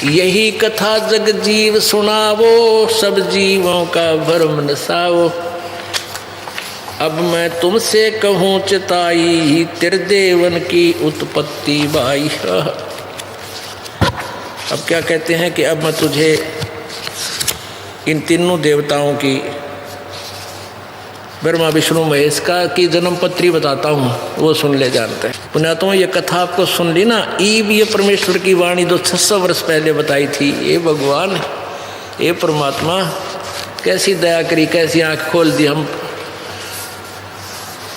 यही कथा जग जीव सुनावो, सब जीवों का भरम नसावो। अब मैं तुमसे कहूँ चिताई, त्रिदेवन की उत्पत्ति बाई। अब क्या कहते हैं कि अब मैं तुझे इन तीनों देवताओं की, ब्रह्मा विष्णु महेश का की जन्म पत्री बताता हूँ, वो सुन ले जानते हैं। पुण्यात्माओं, ये कथा आपको सुन ली ना, ये परमेश्वर की वाणी जो 600 वर्ष पहले बताई थी। ये भगवान, ये परमात्मा कैसी दया करी, कैसी आँख खोल दी हम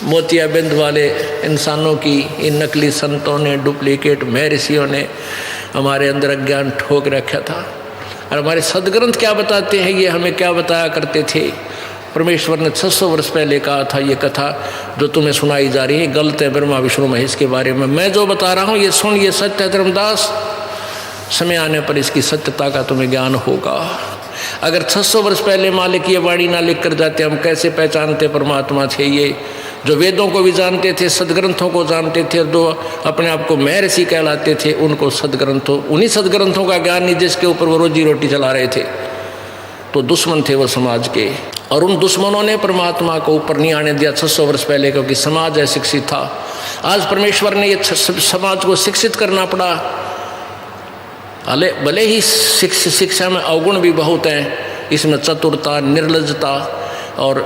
मोतियाबिंद वाले इंसानों की। इन नकली संतों ने, डुप्लीकेट महर्षियों ने हमारे अंदर अज्ञान ठोक रखा था। और हमारे सदग्रंथ क्या बताते हैं, ये हमें क्या बताया करते थे। परमेश्वर ने 600 वर्ष पहले कहा था, ये कथा जो तुम्हें सुनाई जा रही है गलत है ब्रह्मा विष्णु महेश के बारे में। मैं जो बता रहा हूँ ये सुन, ये सत्य है धर्मदास। समय आने पर इसकी सत्यता का तुम्हें ज्ञान होगा। अगर 600 वर्ष पहले मालिक ये वाणी ना लिख कर जाते, हम कैसे पहचानते परमात्मा थे। ये जो वेदों को भी जानते थे, सदग्रंथों को जानते थे, जो अपने आप को महर्षि कहलाते थे, उनको सदग्रंथों, उन्हीं सदग्रंथों का ज्ञान नहीं जिसके ऊपर वो रोजी रोटी चला रहे थे। तो दुश्मन थे वो समाज के, और उन दुश्मनों ने परमात्मा को ऊपर नहीं आने दिया 600 वर्ष पहले, क्योंकि समाज अशिक्षित था। आज परमेश्वर ने ये समाज को शिक्षित करना पड़ा। भले ही शिक्षा में अवगुण भी बहुत हैं, इसमें चतुरता, निर्लज्जता और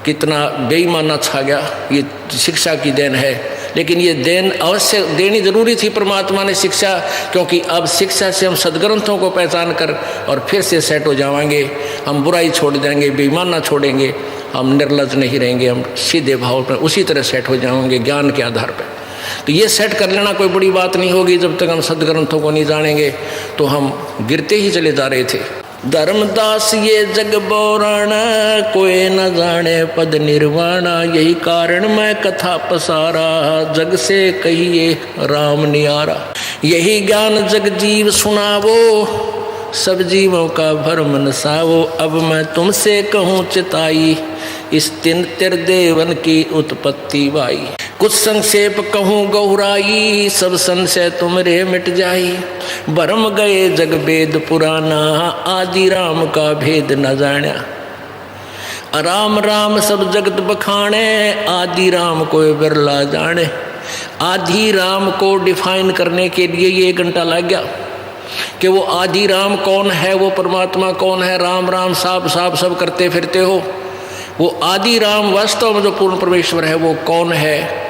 कितना बेईमाना छा गया, ये शिक्षा की देन है। लेकिन ये देन अवश्य देनी जरूरी थी परमात्मा ने शिक्षा, क्योंकि अब शिक्षा से हम सदग्रंथों को पहचान कर और फिर से सेट हो जाएंगे। हम बुराई छोड़ देंगे, बेईमानना छोड़ेंगे, हम निर्लज नहीं रहेंगे, हम सीधे भाव पर उसी तरह सेट हो जाएंगे ज्ञान के आधार पर। तो ये सेट कर लेना कोई बड़ी बात नहीं होगी। जब तक हम सदग्रंथों को नहीं जानेंगे तो हम गिरते ही चले जा रहे थे। धर्मदास ये जग बोराण, कोई न जाने पद निर्वाणा। यही कारण मैं कथा पसारा, जग से कहिए राम नियारा। यही ज्ञान जग जीव सुनावो, सब जीवों का भरम नसावो। अब मैं तुमसे कहूँ चिताई, इस तीन त्रिदेवन की उत्पत्ति बाई। कुछ संक्षेप कहूँ गौराई, सब संशय तुमरे मिट जाई। भरम गए जग वेद पुराना, आदि राम का भेद न जाना। राम राम सब जगत बखाने, आदि राम को बिरला जाने। आदि राम को डिफाइन करने के लिए ये 1 घंटा लग गया कि वो आदि राम कौन है, वो परमात्मा कौन है। राम राम साब साब सब करते फिरते हो, वो आदि राम वास्तव में जो पूर्ण परमेश्वर है वो कौन है,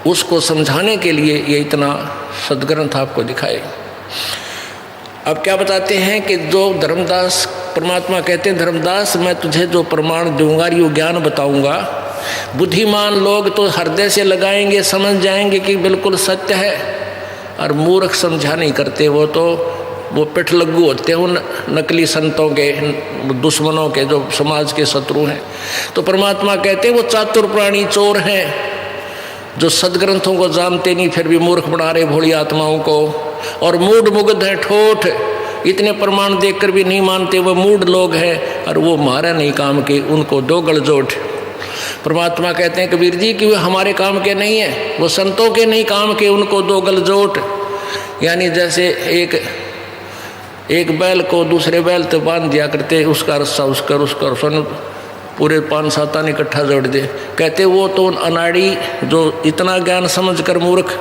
उसको समझाने के लिए ये इतना सदग्रंथ आपको दिखाए। अब क्या बताते हैं कि जो धर्मदास, परमात्मा कहते हैं धर्मदास मैं तुझे जो प्रमाण दूंगा, यो ज्ञान बताऊंगा, बुद्धिमान लोग तो हृदय से लगाएंगे, समझ जाएंगे कि बिल्कुल सत्य है। और मूर्ख समझा नहीं करते, वो पिठ लग्गू होते हैं उन नकली संतों के, दुश्मनों के, जो समाज के शत्रु हैं। तो परमात्मा कहते हैं वो चातुर प्राणी चोर हैं, जो सदग्रंथों को जानते नहीं फिर भी मूर्ख बना रहे भोली आत्माओं को। और मूढ़ मुग्ध है ठोठ, इतने प्रमाण देखकर भी नहीं मानते, वो मूढ़ लोग हैं और वो मारे नहीं काम के, उनको दो गलजोट। परमात्मा कहते हैं कबीर जी कि वो हमारे काम के नहीं है, वो संतों के नहीं काम के, उनको दो गलजोट। यानी जैसे एक बैल को दूसरे बैल तो बांध दिया करते, उसका रस्सा उसका सुन पूरे 5-7 आने इकट्ठा जोड़ दे। कहते वो तो अनाड़ी जो इतना ज्ञान समझ कर मूर्ख,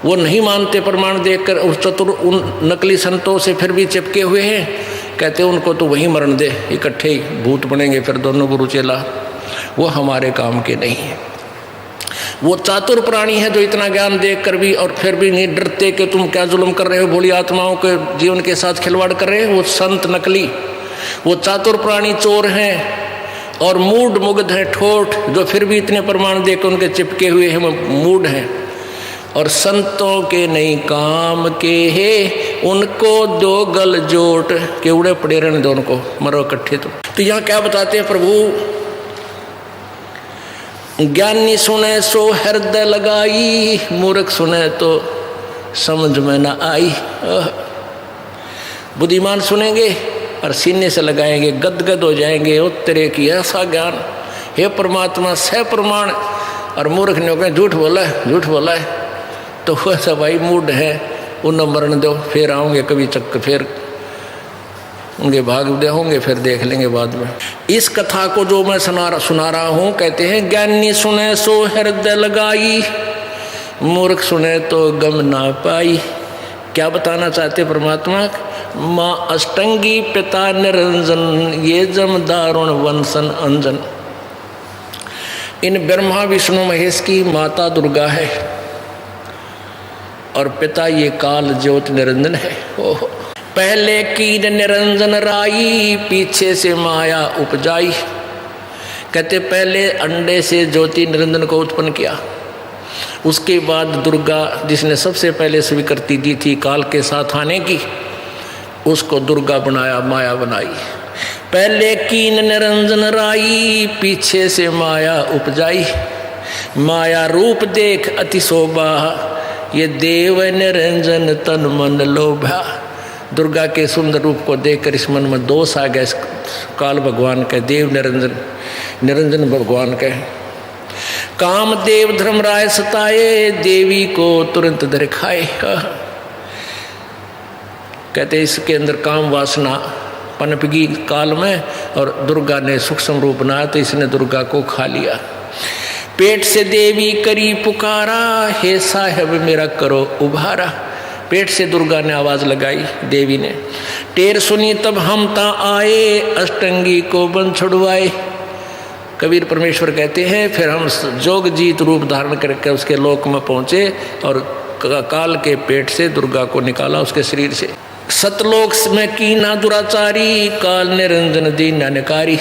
वो नहीं मानते प्रमाण देखकर, उस चतुर उन नकली संतों से फिर भी चिपके हुए हैं। कहते उनको तो वही मरण दे, इकट्ठे ही भूत बनेंगे फिर दोनों गुरु चेला। वो हमारे काम के नहीं है। वो चातुर प्राणी है जो इतना ज्ञान देखकर भी और फिर भी नहीं डरते कि तुम क्या जुल्म कर रहे हो, भोली आत्माओं के जीवन के साथ खिलवाड़ कर रहे हो। वो संत नकली, वो चातुर प्राणी चोर हैं और मूढ़ मुग्ध है ठोठ, जो फिर भी इतने प्रमाण देकर उनके चिपके हुए हैं, वो मूढ़ हैं। और संतों के नहीं काम के है, उनको दो गल जोट के उड़े पड़े रहने दो, उनको मरो इकट्ठे। तो यहाँ क्या बताते हैं प्रभु, ज्ञानी सुने सो हृदय लगाई, मूर्ख सुने तो समझ में ना आई। बुद्धिमान सुनेंगे और सीने से लगाएंगे, गदगद हो जाएंगे, ओ तेरे की ऐसा ज्ञान, हे परमात्मा सह प्रमाण। और मूर्ख ने कहा झूठ बोला है, तो वह सब भाई मूड है, उन्हें मरण दो, फिर आऊँगे कभी चक्कर, फिर उनके भाग दे होंगे, फिर देख लेंगे बाद में। इस कथा को जो मैं सुना रहा हूँ, कहते हैं ज्ञानी सुने सो हृदय लगाई, मूर्ख सुने तो गम ना पाई। क्या बताना चाहते परमात्मा? माँ अष्टंगी पिता निरंजन, ये जम दारुण वंशन अंजन। इन ब्रह्मा विष्णु महेश की माता दुर्गा है और पिता ये काल ज्योत निरंजन है। ओहो। पहले कीन निरंजन राई, पीछे से माया उपजाई। कहते पहले अंडे से ज्योति निरंजन को उत्पन्न किया, उसके बाद दुर्गा जिसने सबसे पहले स्वीकृति दी थी काल के साथ आने की, उसको दुर्गा बनाया, माया बनाई। पहले कीन निरंजन राई, पीछे से माया उपजाई। माया रूप देख अति शोभा, ये देव निरंजन तन मन लोभा। दुर्गा के सुंदर रूप को देखकर इस मन में दोष आ गया, इस काल भगवान के, देव निरंजन, निरंजन भगवान के। कामदेव धर्मराय सताए, देवी को तुरंत धर खाए। कहते इसके अंदर काम वासना पनपगी काल में, और दुर्गा ने सूक्ष्म रूप बनाया तो इसने दुर्गा को खा लिया। पेट से देवी करी पुकारा, हे साहब मेरा करो उभारा। पेट से दुर्गा ने आवाज लगाई, देवी ने। टेर सुनी तब हम ता आए, अष्टंगी को बन छुड़वाए। कबीर परमेश्वर कहते हैं फिर हम जोग जीत रूप धारण करके उसके लोक में पहुंचे और काल के पेट से दुर्गा को निकाला उसके शरीर से। सतलोक में कीना दुराचारी, काल निरंजन दीन निकारी।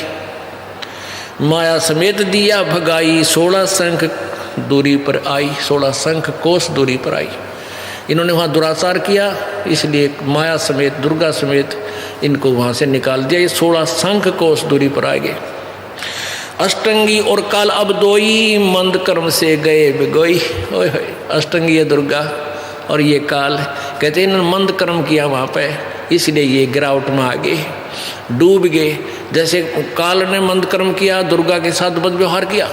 माया समेत दिया भगाई, 16 शंख दूरी पर आई, 16 शंख कोस दूरी पर आई। इन्होंने वहाँ दुराचार किया, इसलिए माया समेत दुर्गा समेत इनको वहाँ से निकाल दिया। ये 16 शंख कोस दूरी पर आ गए। अष्टंगी और काल अब दोई, मंद कर्म से गए बिगोई। ओए होए, अष्टंगी है दुर्गा और ये काल। कहते हैं इन्होंने मंद कर्म किया वहाँ पे, इसलिए ये गिरावट में आ गए, डूब गए। जैसे काल ने मंद कर्म किया, दुर्गा के साथ बदव्यवहार किया,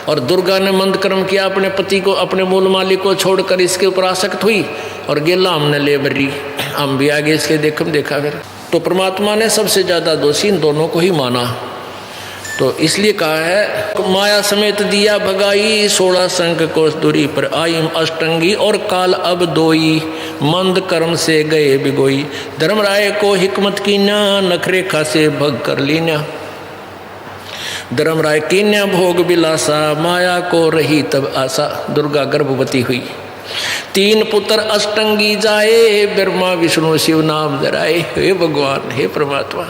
और दुर्गा ने मंद कर्म किया, अपने पति को, अपने मूल मालिक को छोड़कर इसके ऊपर आसक्त हुई और गेला हमने ले बरी, हम भी आगे इसके देखा फिर। तो परमात्मा ने सबसे ज़्यादा दोषी इन दोनों को ही माना, तो इसलिए कहा है माया समेत दिया भगाई, 16 शंख कोस दूरी पर आई। अष्टंगी और काल अब दोई, मंद कर्म से गए बिगोई। धर्मराय को हिकमत कीन्या, नखरेखा से भग कर लीन्या। धर्मराय कीन्या भोग बिलासा, माया को रही तब आशा। दुर्गा गर्भवती हुई, 3 पुत्र अष्टंगी जाए, ब्रह्मा विष्णु शिव नाम धराए। हे भगवान, हे परमात्मा,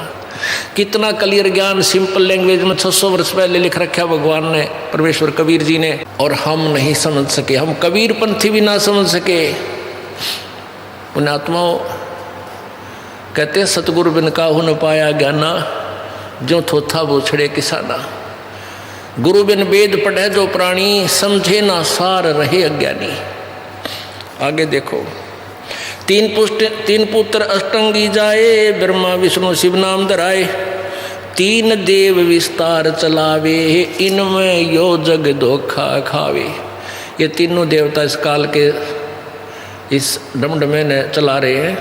कितना क्लियर ज्ञान सिंपल लैंग्वेज में 600 वर्ष पहले लिख रखा भगवान ने, परमेश्वर कबीर जी ने, और हम नहीं समझ सके, हम कबीर पंथी भी ना समझ सके। पुण्यात्माओं कहते सतगुरु बिन काहू न पाया ज्ञाना, जो थोथा वो छड़े किसाना। गुरु बिन वेद पढ़े जो प्राणी, समझे ना सार रहे अज्ञानी। आगे देखो, 3 पुत्र अष्टंगी जाए, ब्रह्मा विष्णु शिव नाम धराए। 3 देव विस्तार चलावे, इनमें यो जग धोखा खावे। ये तीनों देवता इस काल के इस डमडमे ने चला रहे हैं,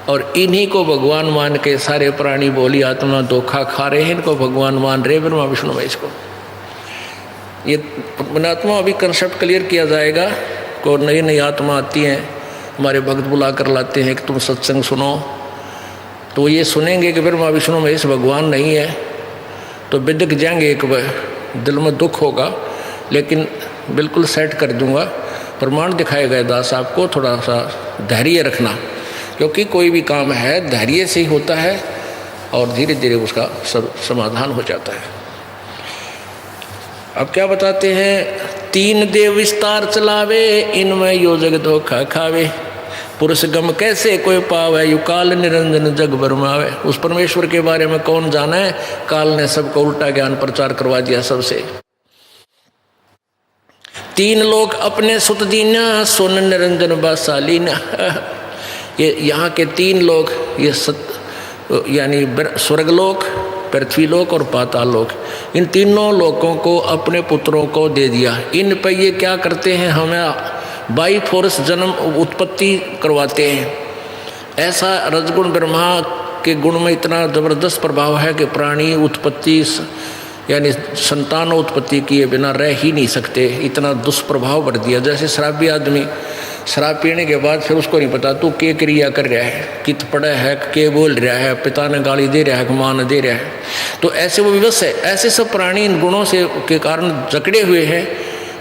और इन्हीं को भगवान मान के सारे प्राणी बोली आत्मा धोखा खा रहे हैं। इनको भगवान मान रहे ब्रह्मा विष्णु महेश को। ये पुण्यात्मा अभी कंसेप्ट क्लियर किया जाएगा। को नई नई आत्मा आती हैं, हमारे भक्त बुला कर लाते हैं कि तुम सत्संग सुनो, तो ये सुनेंगे कि ब्रह्मा विष्णु महेश भगवान नहीं है, तो बिदक जाएंगे, एक दिल में दुख होगा, लेकिन बिल्कुल सेट कर दूंगा। प्रमाण दिखाएगा दास आपको, थोड़ा सा धैर्य रखना, क्योंकि कोई भी काम है धैर्य से ही होता है और धीरे धीरे उसका सब समाधान हो जाता है। अब क्या बताते हैं, 3 देव विस्तार चलावे, इनमें यो जग धोखा खावे। पुरुष गम कैसे कोई पावे, यु काल निरंजन जग बरमावे। उस परमेश्वर के बारे में कौन जाने, काल ने सबको उल्टा ज्ञान प्रचार करवा दिया सबसे। 3 लोग अपने सुत दीना, सोन निरंजन बासालीना। ये यहाँ के 3 लोग, ये यानी स्वर्गलोक, पृथ्वीलोक और पाताल लोक, इन तीनों लोकों को अपने पुत्रों को दे दिया। इन पर ये क्या करते हैं, हमें बाई फोर्स जन्म उत्पत्ति करवाते हैं। ऐसा रजगुण ब्रह्मा के गुण में इतना ज़बरदस्त प्रभाव है कि प्राणी उत्पत्ति यानी संतान उत्पत्ति किए बिना रह ही नहीं सकते, इतना दुष्प्रभाव भर दिया। जैसे शराबी आदमी शराब पीने के बाद फिर उसको नहीं पता तू क्या क्रिया कर रहा है, कित पड़ा है, के बोल रहा है, पिता ने गाली दे रहा है, माँ ने दे रहा है, तो ऐसे वो विवश है। ऐसे सब प्राणी इन गुणों से के कारण जकड़े हुए हैं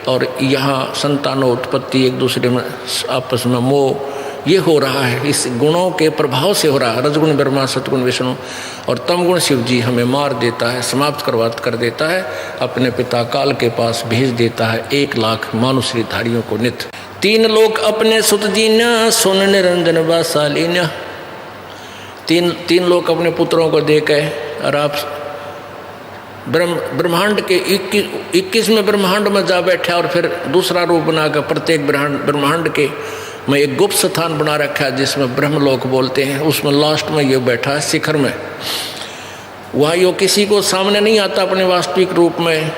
और यहाँ संतानोत्पत्ति एक दूसरे में आपस में मोह ये हो रहा है, इस गुणों के प्रभाव से हो रहा है। रजगुण ब्रह्मा, सतगुण विष्णु और तमगुण शिव जी हमें मार देता है, समाप्त कर देता है, अपने पिता काल के पास भेज देता है 1 लाख मानुषधारियों को नित्य। 3 लोग अपने सुत दीना, सुन निरंजन बासालीना। 3 लोग अपने पुत्रों को दे के और आप ब्रह्मांड के 21वें ब्रह्मांड में जा बैठा और फिर दूसरा रूप बनाकर प्रत्येक ब्रह्मांड के में एक गुप्त स्थान बना रखा है जिसमें ब्रह्मलोक बोलते हैं। उसमें लास्ट में ये बैठा है शिखर में, वहाँ यो किसी को सामने नहीं आता अपने वास्तविक रूप में।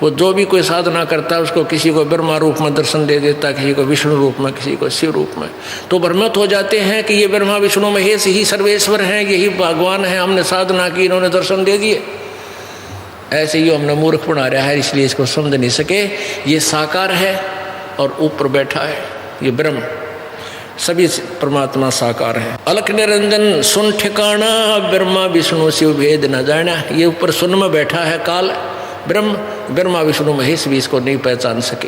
वो जो भी कोई साधना करता है उसको किसी को ब्रह्मा रूप में दर्शन दे देता है, किसी को विष्णु रूप में, किसी को शिव रूप में। तो भ्रमित हो जाते हैं कि ये ब्रह्मा विष्णु महेश ही सर्वेश्वर हैं, यही भगवान है, हमने साधना की, इन्होंने दर्शन दे दिए। ऐसे ही हमने मूर्ख बना रहा है, इसलिए इसको समझ नहीं सके। ये साकार है और ऊपर बैठा है ये ब्रह्म, सभी परमात्मा साकार है। अलख निरंजन सुन ठिकाना, ब्रह्मा विष्णु शिव भेद न जाना। ये ऊपर सुन में बैठा है काल ब्रह्म, ब्रह्मा विष्णु महेश भी इसको नहीं पहचान सके।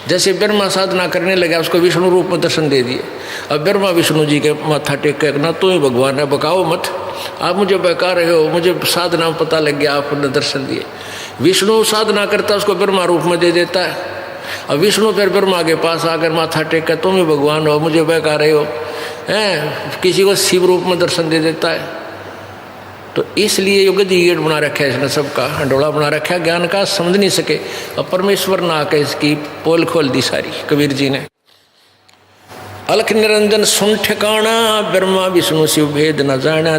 जैसे ब्रह्मा साधना करने लगा उसको विष्णु रूप में दर्शन दे दिए। अब ब्रह्मा विष्णु जी के माथा टेक कर ना तो ही भगवान है, बकाओ मत, आप मुझे बहका रहे हो, मुझे साधना पता लग गया, आपने दर्शन दिए। विष्णु साधना करता उसको ब्रह्मा रूप में दे देता है। अब विष्णु फिर ब्रह्मा के पास आकर माथा टेक कर तुम ही भगवान हो, मुझे बहका रहे हो, हैं, किसी को शिव रूप में दर्शन दे देता है। तो इसलिए योग गीड़ बना रखा है इसने, सबका हंडोला बना रखा है, ज्ञान का समझ नहीं सके। और परमेश्वर ने आकर इसकी पोल खोल दी सारी, कबीर जी ने। अलख निरंजन सुन ठिकाना, ब्रह्मा विष्णु शिव भेद न जाना।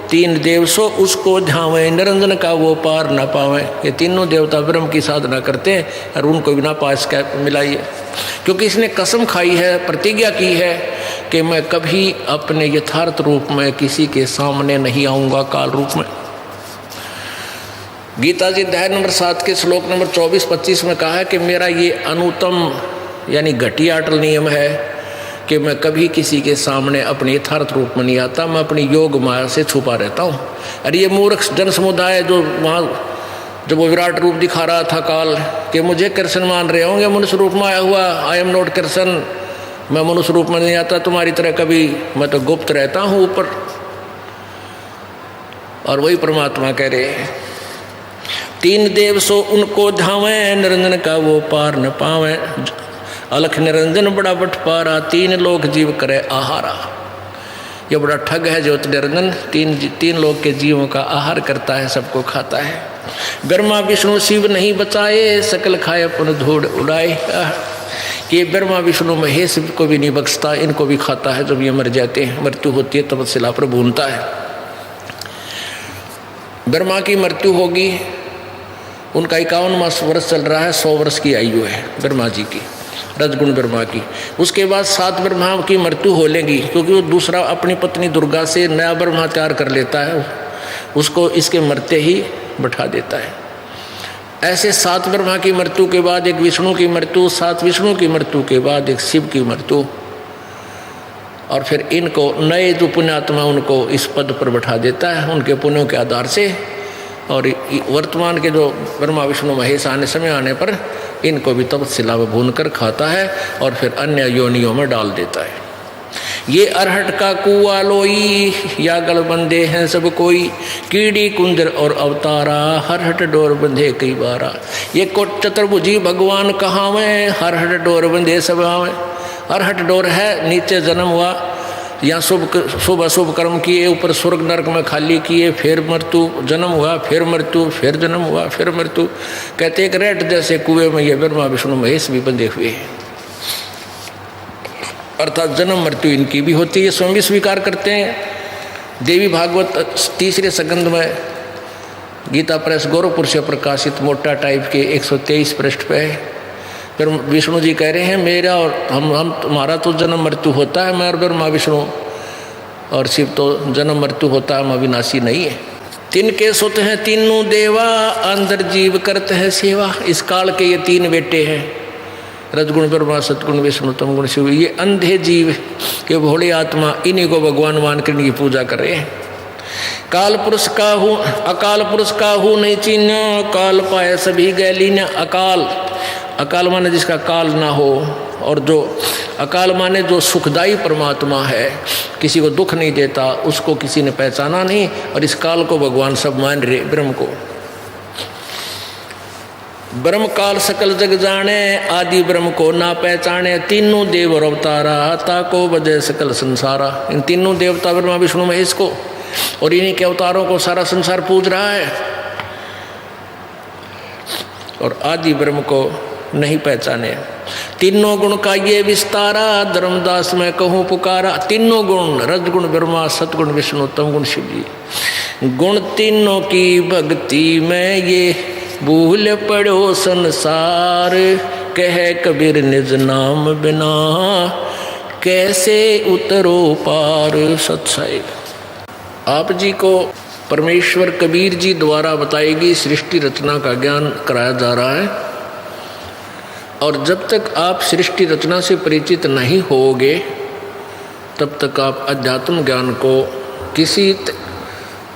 3 देव सो उसको ध्यावे, निरंजन का वो पार न पावे। ये तीनों देवता ब्रह्म की साधना करते हैं और उनको बिना पास का मिलाइए, क्योंकि इसने कसम खाई है, प्रतिज्ञा की है कि मैं कभी अपने यथार्थ रूप में किसी के सामने नहीं आऊँगा, काल रूप में। गीता जी अध्याय नंबर 7 के श्लोक नंबर 24-25 में कहा है कि मेरा ये अनुत्तम यानी घटिया अटल नियम है कि मैं कभी किसी के सामने अपने यथार्थ रूप में नहीं आता, मैं अपनी योग माया से छुपा रहता हूँ। अरे ये मूर्ख जन समुदाय जो वहाँ जब वो विराट रूप दिखा रहा था काल कि मुझे कृष्ण मान रहे होंगे, मनुष्य रूप में आया हुआ, आई एम नॉट कृष्ण, मैं मनुष्य रूप में नहीं आता तुम्हारी तरह कभी, मैं तो गुप्त रहता हूँ ऊपर। और वही परमात्मा कह रहे हैं 3 देव सो उनको धावे, निरंजन का वो पार न पावे। अलख निरंजन बड़ा बटपारा, 3 लोक जीव करे आहारा। ये बड़ा ठग है जो निरंजन 3 लोक के जीवों का आहार करता है, सबको खाता है। ब्रह्मा विष्णु शिव नहीं बचाए, सकल खाए अपन धूड़ उड़ाए। कि ब्रह्मा विष्णु महेश को भी नहीं बख्शता, इनको भी खाता है। जब ये मर जाते हैं, मृत्यु होती है, तब शिला पर भूनता है। ब्रह्मा की मृत्यु होगी, उनका 51 वर्ष चल रहा है, 100 वर्ष की आयु है ब्रह्मा जी की, रजगुण ब्रह्मा की। उसके बाद 7 ब्रह्मा की मृत्यु हो लेगी, क्योंकि वो दूसरा अपनी पत्नी दुर्गा से नया ब्रह्मा तैयार कर लेता है, उसको इसके मरते ही बैठा देता है। ऐसे 7 ब्रह्मा की मृत्यु के बाद एक विष्णु की मृत्यु, 7 विष्णु की मृत्यु के बाद एक शिव की मृत्यु, और फिर इनको नए जो पुण्यात्मा उनको इस पद पर बैठा देता है उनके पुण्यों के आधार से। और वर्तमान के जो ब्रह्मा विष्णु महेश आने समय आने पर इनको भी तपशिला में भून कर खाता है और फिर अन्य योनियों में डाल देता है। ये अरहट का कुआ लोई, या गल बंधे हैं सब कोई, कीड़ी कुंजर और अवतारा, हरहट डोर बंधे कई बारा। ये कोट चतुर्भुजी भगवान कहावें, हरहट डोर बंधे सब आवें। अरहट डोर है, नीचे जन्म हुआ, या शुभ अशुभ कर्म किए, ऊपर स्वर्ग नरक में खाली किए, फिर मृत्यु, जन्म हुआ, फिर मृत्यु, फिर जन्म हुआ, फिर मृत्यु। कहते एक रेट जैसे कुएं में ये ब्रह्मा विष्णु महेश भी बंधे हुए हैं, अर्थात जन्म मृत्यु इनकी भी होती है, स्वयं भी स्वीकार करते हैं। देवी भागवत 3रे संस्कंद में गीता प्रेस गोरखपुर से प्रकाशित मोटा टाइप के 123 पृष्ठ पे फिर विष्णु जी कह रहे हैं मेरा और हम तुम्हारा तो जन्म मृत्यु होता है, मैं और ब्रह्मा विष्णु और शिव तो जन्म मृत्यु होता है, हम अविनाशी नहीं है। तिनके सुत हैं तीनों देवा, अंदर जीव करते हैं सेवा। इस काल के ये तीन बेटे हैं, रजगुण ब्रह्मा, सतगुण विष्णु, तमगुण शिव। ये अंधे जीव, ये भोले आत्मा, इन्हीं को भगवान मान कर इनकी पूजा कर रहे हैं। काल पुरुष का हूँ, अकाल पुरुष का हूँ नहीं चीन्या, काल पाए सभी गैलीन्या। अकाल, अकाल माने जिसका काल ना हो, और जो अकाल माने जो सुखदायी परमात्मा है, किसी को दुख नहीं देता, उसको किसी ने पहचाना नहीं। और इस काल को भगवान सब मान रहे, ब्रह्म को। ब्रह्म काल सकल जग जाने, आदि ब्रह्म को ना पहचाने। तीनों देव और अवतारा, ताको बजे सकल संसारा। इन तीनों देवता ब्रह्मा विष्णु महेश को और इन्हीं के अवतारों को सारा संसार पूज रहा है, और आदि ब्रह्म को नहीं पहचाने। तीनों गुण का ये विस्तारा, धर्मदास मैं कहूँ पुकारा। तीनों गुण, रजगुण ब्रह्मा, सतगुण विष्णु, तमगुण शिव जी। गुण तीनों की भक्ति में ये भूल पड़ो संसार, कह कबीर निज नाम बिना कैसे उतरो पार। सत्संग आप जी को परमेश्वर कबीर जी द्वारा बताई गई सृष्टि रचना का ज्ञान कराया जा रहा है। और जब तक आप सृष्टि रचना से परिचित नहीं होगे, तब तक आप अध्यात्म ज्ञान को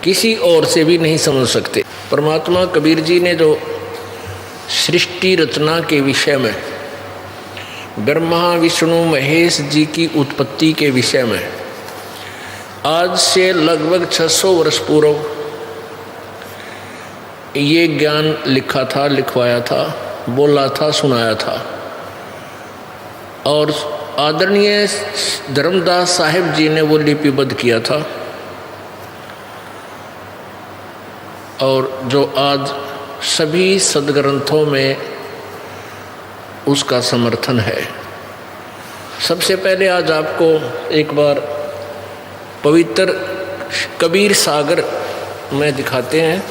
किसी और से भी नहीं समझ सकते। परमात्मा कबीर जी ने जो सृष्टि रचना के विषय में, ब्रह्मा विष्णु महेश जी की उत्पत्ति के विषय में आज से लगभग 600 वर्ष पूर्व ये ज्ञान लिखा था, लिखवाया था, बोला था, सुनाया था। और आदरणीय धर्मदास साहिब जी ने वो लिपिबद्ध किया था, और जो आज सभी सदग्रंथों में उसका समर्थन है। सबसे पहले आज आपको एक बार पवित्र कबीर सागर में दिखाते हैं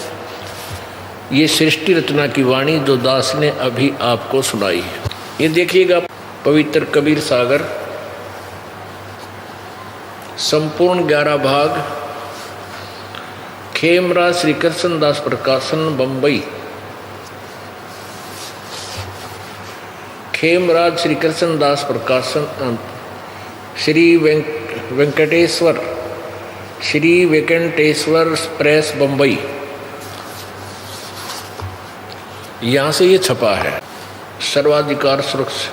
ये सृष्टि रचना की वाणी जो दास ने अभी आपको सुनाई है। ये देखिएगा, पवित्र कबीर सागर संपूर्ण 11 भाग, खेमराज श्री कृष्ण दास प्रकाशन, बम्बई। खेमराज श्री कृष्ण दास प्रकाशन, श्री वेंकटेश्वर प्रेस, बम्बई। यहाँ से ये छपा है। सर्वाधिकार सुरक्षित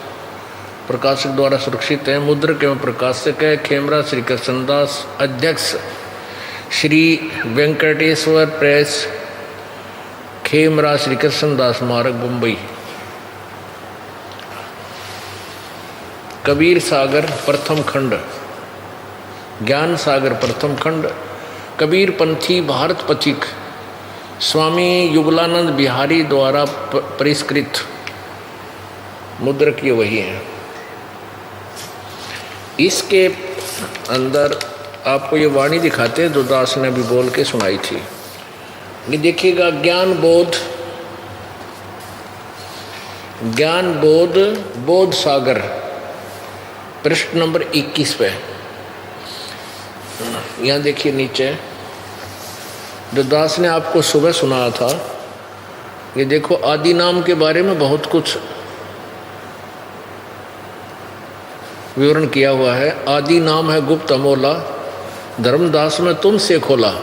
प्रकाशक द्वारा सुरक्षित है। मुद्रक एवं प्रकाशक है खेमराज श्री कृष्णदास, अध्यक्ष श्री वेंकटेश्वर प्रेस, खेमराज श्री कृष्णदास मार्ग, मुंबई। कबीर सागर प्रथम खंड, ज्ञान सागर प्रथम खंड, कबीर पंथी भारत पथिक, स्वामी युगलानंद बिहारी द्वारा परिष्कृत। मुद्रक ये वही है। इसके अंदर आपको ये वाणी दिखाते हैं जो दास ने अभी बोल के सुनाई थी। ये देखिएगा, ज्ञान बोध बोध सागर, पृष्ठ नंबर 21 पे। यहाँ देखिए नीचे जो दास ने आपको सुबह सुनाया था, ये देखो आदि नाम के बारे में बहुत कुछ विवरण किया हुआ है। आदि नाम है गुप्त अमोला, धर्मदास ने तुमसे खोला।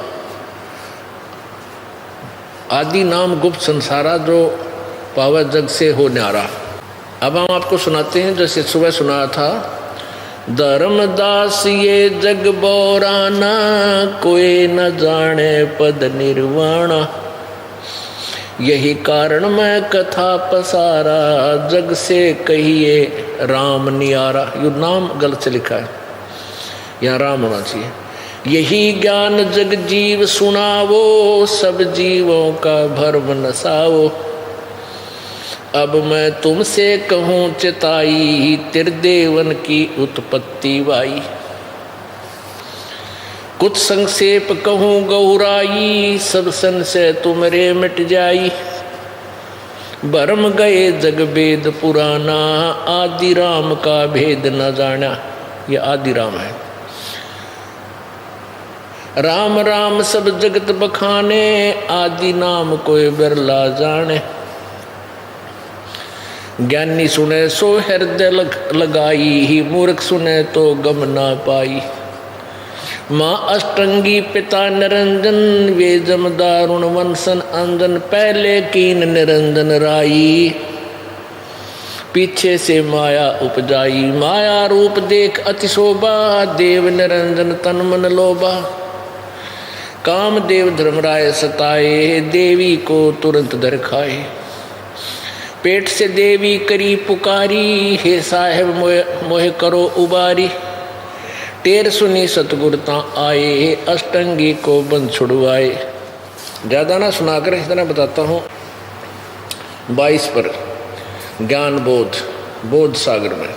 आदि नाम गुप्त संसारा, जो पावे जग से हो न्यारा। अब हम आपको सुनाते हैं जैसे सुबह सुनाया था। धर्मदास ये जग बोराना, कोई न जाने पद निर्वाणा। यही कारण मैं कथा पसारा, जग से कहिए राम नियारा। यो नाम गलत से लिखा है, यहाँ राम होना चाहिए। यही ज्ञान जग जीव सुनावो, सब जीवों का भरम नसावो। अब मैं तुमसे कहूँ चिताई, त्रिदेवन की उत्पत्ति वाई। कुछ संक्षेप कहूँ गौराई, सब संशय तुमरे मिट जाई। भरम गए जग वेद पुराना, आदि राम का भेद न जाना। ये आदि राम है। राम राम सब जगत बखाने, आदि नाम कोई बिरला जाने। ज्ञानी सुने सो हृदय लगाई, ही मूर्ख सुने तो गम ना पाई। माँ अष्टंगी पिता निरंजन, वे जम दारुण वंशन अंजन। पहले कीन निरंजन राई, पीछे से माया उपजाई। माया रूप देख अति शोभा, देव निरंजन तन मन लोभा। काम देव धर्मराय सताए, देवी को तुरंत दर खाए। पेट से देवी करी पुकारी, हे साहेब मोह करो उबारी। टेर सुनी सतगुरता आए, अष्टंगी को बंद छुड़वाए। ज़्यादा ना सुनाकर इतना बताता हूँ। 22 पर ज्ञान बोध सागर में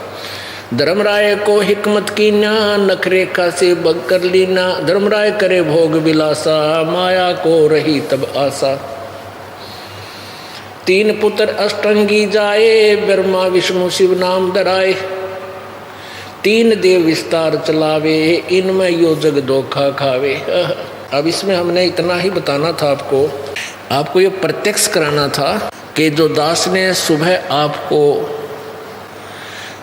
धर्मराय को हिकमत की ना, नखरेखा से बग कर लीना। धर्मराय करे भोग विलासा, माया को रही तब आशा। 3 पुत्र अष्टंगी जाए, ब्रह्मा विष्णु शिव नाम धराए। 3 देव विस्तार चलावे, इनमें यो जग धोखा खावे। अब इसमें हमने इतना ही बताना था आपको ये प्रत्यक्ष कराना था कि जो दास ने सुबह आपको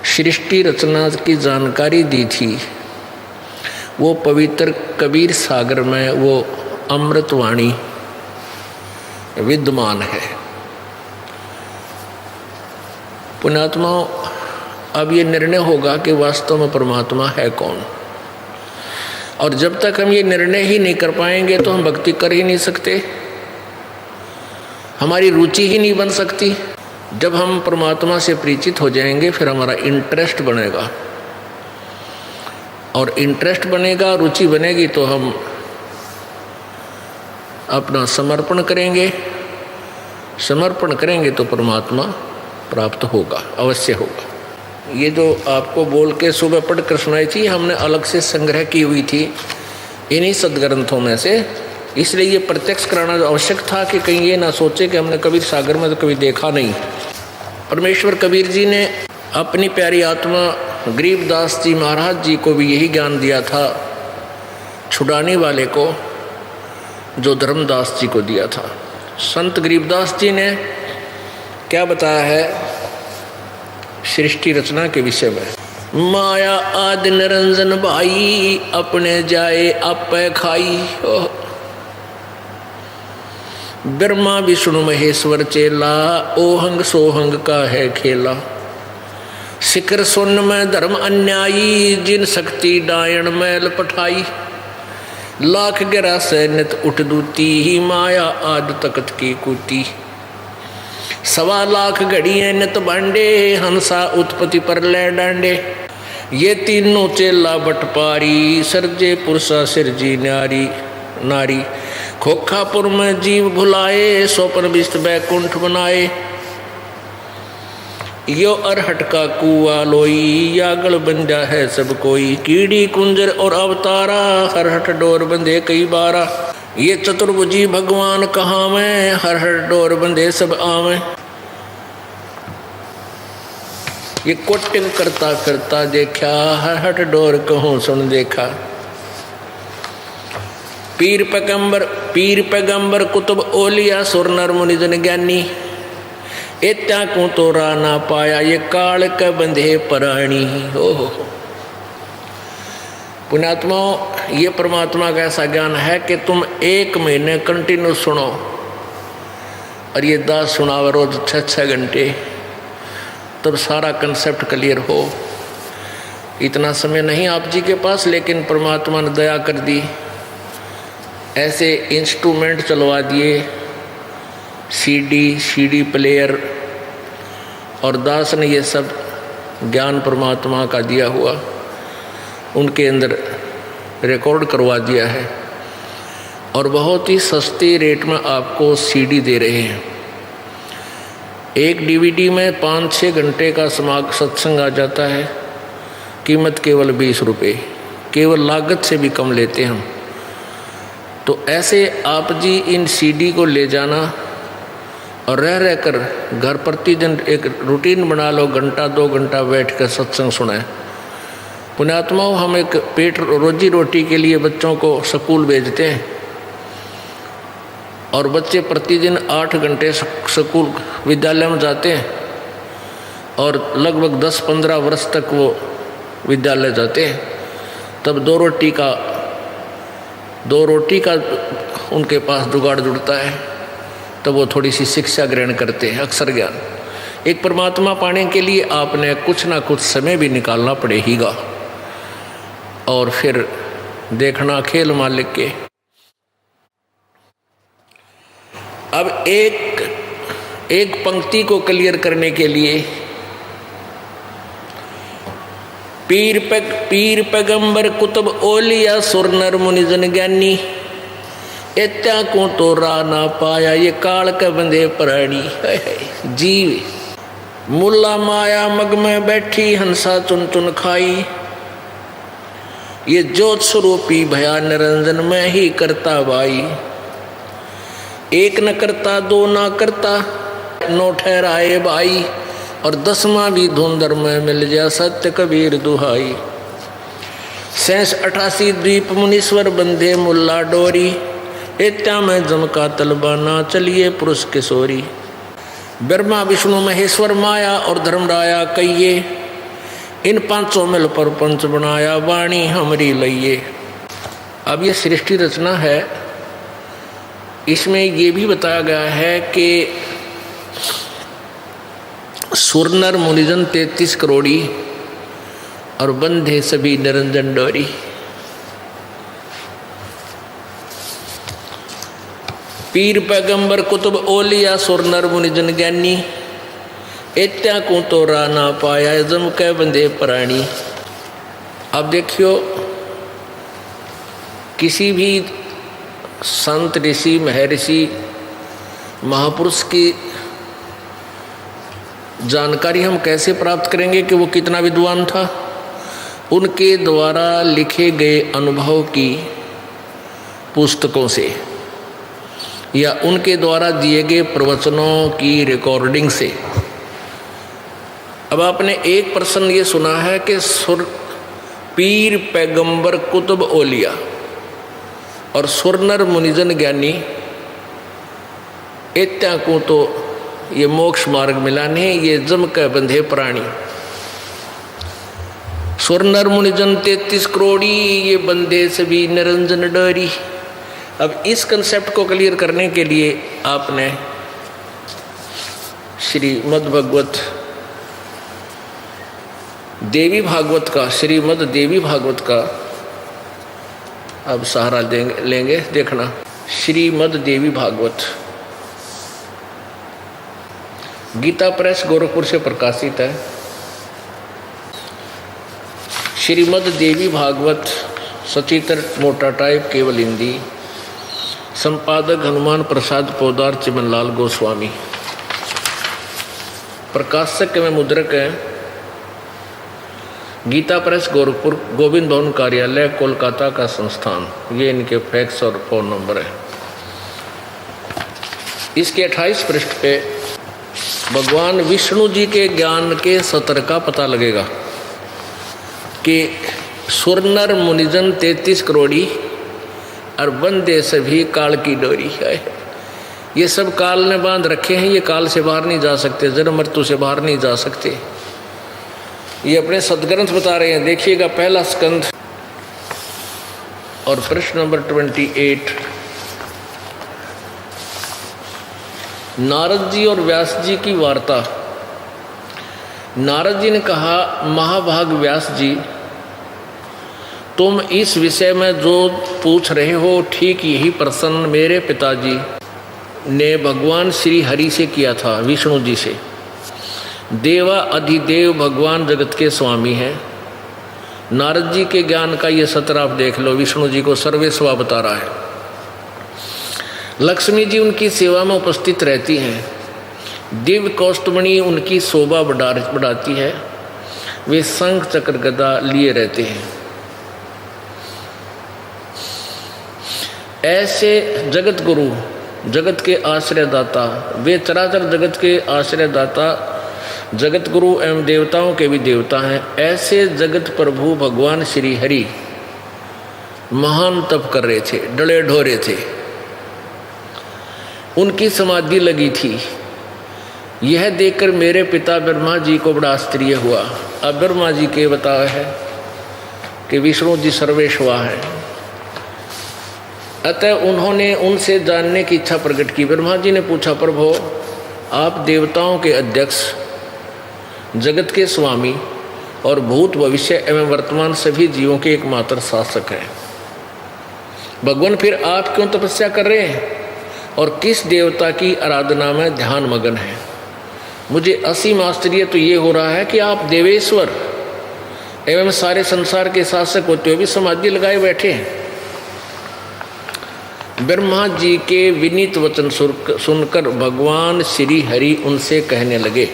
सृष्टि रचना की जानकारी दी थी, वो पवित्र कबीर सागर में वो अमृतवाणी विद्यमान है। पुण्यात्माओं, अब ये निर्णय होगा कि वास्तव में परमात्मा है कौन। और जब तक हम ये निर्णय ही नहीं कर पाएंगे तो हम भक्ति कर ही नहीं सकते, हमारी रुचि ही नहीं बन सकती। जब हम परमात्मा से परिचित हो जाएंगे फिर हमारा इंटरेस्ट बनेगा, और इंटरेस्ट बनेगा, रुचि बनेगी तो हम अपना समर्पण करेंगे। समर्पण करेंगे तो परमात्मा प्राप्त होगा, अवश्य होगा। ये जो आपको बोल के सुबह पढ़ कर सुनाई थी, हमने अलग से संग्रह की हुई थी इन्हीं सदग्रंथों में से। इसलिए ये प्रत्यक्ष कराना आवश्यक था कि कहीं ये ना सोचे कि हमने कबीर सागर में तो कभी देखा नहीं। परमेश्वर कबीर जी ने अपनी प्यारी आत्मा गरीबदास जी महाराज जी को भी यही ज्ञान दिया था, छुड़ाने वाले को, जो धर्मदास जी को दिया था। संत गरीबदास जी ने क्या बताया है सृष्टि रचना के विषय में। माया आदि निरंजन भाई, अपने जाए आपे खाई। ब्रह्मा विष्णु महेश्वर चेला, ओहंग सोहंग का है खेला। शिखर सुन में धर्म अन्यायी, जिन शक्ति डायण मैल पठाई। लाख गिरा से नित उठ दूती, ही माया आद तकत की कूती। 1.25 लाख घड़िए नित बांडे, हंसा उत्पत्ति पर ले डांडे। ये तीनों चेला बटपारी, सरजे पुरुषा सिरजी नारी। खोखापुर में जीव भुलाए, स्वप्न विस्त बैकुंठ बनाए। यो अरहट का कुआ लोई, यागल बंजा है सब कोई। कीड़ी कुंजर और अवतारा, हरहट डोर बंधे कई बारा। ये चतुर्भुजी भगवान कहाँ में, हरहट डोर बंधे सब आवे। ये कोटिंग करता करता देखा, हरहट डोर कहूँ सुन देखा। पीर पैगंबर कुतुब ओलिया, सुर नर मुनि जन ज्ञानी। इत्या को तो राना पाया, ये काल का बंधे प्राणी। हो पुण्यात्माओं, ये परमात्मा का ऐसा ज्ञान है कि तुम 1 महीने कंटिन्यू सुनो, और ये 10 सुनाओ रोज 6-6 घंटे, तब सारा कंसेप्ट क्लियर हो। इतना समय नहीं आप जी के पास, लेकिन परमात्मा ने दया कर दी, ऐसे इंस्ट्रूमेंट चलवा दिए, सीडी प्लेयर, और दास ने ये सब ज्ञान परमात्मा का दिया हुआ उनके अंदर रिकॉर्ड करवा दिया है, और बहुत ही सस्ते रेट में आपको सीडी दे रहे हैं। एक डीवीडी में 5-6 घंटे का सत्संग आ जाता है, कीमत केवल 20 रुपये, केवल लागत से भी कम लेते हम। तो ऐसे आप जी इन सीडी को ले जाना और रह रह कर घर प्रतिदिन एक रूटीन बना लो, घंटा 2 घंटा बैठ कर सत्संग सुने। पुण्यात्माओं, हम एक पेट रोजी रोटी के लिए बच्चों को स्कूल भेजते हैं और बच्चे प्रतिदिन 8 घंटे स्कूल विद्यालय में जाते हैं और लगभग 10-15 वर्ष तक वो विद्यालय जाते हैं। तब 2 रोटी का उनके पास जुगाड़ जुड़ता है, तब वो थोड़ी सी शिक्षा ग्रहण करते हैं, अक्षर ज्ञान। एक परमात्मा पाने के लिए आपने कुछ ना कुछ समय भी निकालना पड़ेगा और फिर देखना खेल मालिक के। अब एक पंक्ति को क्लियर करने के लिए पीर पैगंबर कुतुब ओलिया सुर नर मुनि जन ज्ञानी, इत्या को तो रा ना पाया ये काल के बंधे प्राणी। जीव मुल्ला माया मग में बैठी हंसा चुन चुन खाई, ये ज्योत स्वरूपी भया निरंजन में ही करता भाई। एक न करता 2 न करता 9 ठहराए भाई, और 10वां भी धुंधर में मिल जा सत्य कबीर दुहाई। 88 द्वीप मुनीश्वर बंधे मुल्ला डोरी, इत्या में जमका तलबाना चलिए पुरुष किशोरी। ब्रह्मा विष्णु महेश्वर माया और धर्मराया कहिए, इन 5 मिल पर पंच बनाया वाणी हमरी लइए। अब ये सृष्टि रचना है, इसमें ये भी बताया गया है कि सुर नर मुनिजन 33 करोड़ी और बंधे सभी निरंजन डोरी। पीर पैगंबर कुतुब ओलिया सुर नर मुनिजन ज्ञानी, इत्या को तो रा ना पाया जम के बंधे प्राणी। अब देखियो, किसी भी संत ऋषि महर्षि महापुरुष की जानकारी हम कैसे प्राप्त करेंगे कि वो कितना विद्वान था? उनके द्वारा लिखे गए अनुभव की पुस्तकों से या उनके द्वारा दिए गए प्रवचनों की रिकॉर्डिंग से। अब आपने एक प्रश्न ये सुना है कि पीर पैगंबर कुतुब ओलिया और सुरनर मुनिजन ज्ञानी, इत्या को तो ये मोक्ष मार्ग मिला नहीं, ये जम के बंधे प्राणी। सुरनर मुनिजन 33 करोड़ी, ये बंधे सभी निरंजन डरी। अब इस कंसेप्ट को क्लियर करने के लिए आपने श्रीमद् भगवत देवी भागवत का, श्रीमद् देवी भागवत का अब सहारा लेंगे। देखना, श्रीमद् देवी भागवत गीता प्रेस गोरखपुर से प्रकाशित है। श्रीमद् देवी भागवत सचित्र मोटा टाइप केवल हिंदी, संपादक हनुमान प्रसाद पोदार चिमनलाल गोस्वामी, प्रकाशक में मुद्रक है गीता प्रेस गोरखपुर, गोविंद भवन कार्यालय कोलकाता का संस्थान। ये इनके फैक्स और फ़ोन नंबर है। इसके 28 पृष्ठ पे भगवान विष्णु जी के ज्ञान के सत्र का पता लगेगा कि सुरनर मुनिजन 33 करोड़ी और बंदे सभी काल की डोरी है। ये सब काल ने बांध रखे हैं, ये काल से बाहर नहीं जा सकते, जन्म मृत्यु से बाहर नहीं जा सकते। ये अपने सदग्रंथ बता रहे हैं। देखिएगा, पहला स्कंध और प्रश्न नंबर 28। नारद जी और व्यास जी की वार्ता। नारद जी ने कहा, महाभाग व्यास जी, तुम इस विषय में जो पूछ रहे हो ठीक यही प्रश्न मेरे पिताजी ने भगवान श्री हरि से किया था, विष्णु जी से। देवा अधिदेव भगवान जगत के स्वामी हैं। नारद जी के ज्ञान का ये सत्र आप देख लो, विष्णु जी को सर्वेस्वा बता रहा है। लक्ष्मी जी उनकी सेवा में उपस्थित रहती हैं। दिव्य कौस्तुभमणि उनकी शोभा बढ़ाती है। वे शंख चक्र गदा लिए रहते हैं। ऐसे जगत गुरु जगत के आश्रयदाता, वे चराचर जगत के आश्रयदाता, जगत गुरु एवं देवताओं के भी देवता हैं। ऐसे जगत प्रभु भगवान श्री हरि महान तप कर रहे थे, डले ढोरे थे, उनकी समाधि लगी थी। यह देखकर मेरे पिता ब्रह्मा जी को बड़ा आश्चर्य हुआ। अब ब्रह्मा जी के बताया है कि विष्णु जी सर्वेश्वर है, अतः उन्होंने उनसे जानने की इच्छा प्रकट की। ब्रह्मा जी ने पूछा, प्रभु आप देवताओं के अध्यक्ष, जगत के स्वामी और भूत भविष्य एवं वर्तमान सभी जीवों के एकमात्र शासक हैं। भगवान फिर आप क्यों तपस्या कर रहे हैं और किस देवता की आराधना में ध्यान मगन है? मुझे असीम आश्चर्य तो ये हो रहा है कि आप देवेश्वर एवं सारे संसार के शासक होते हुए भी समाधि लगाए बैठे हैं। ब्रह्मा जी के विनीत वचन सुनकर भगवान श्री हरि उनसे कहने लगे,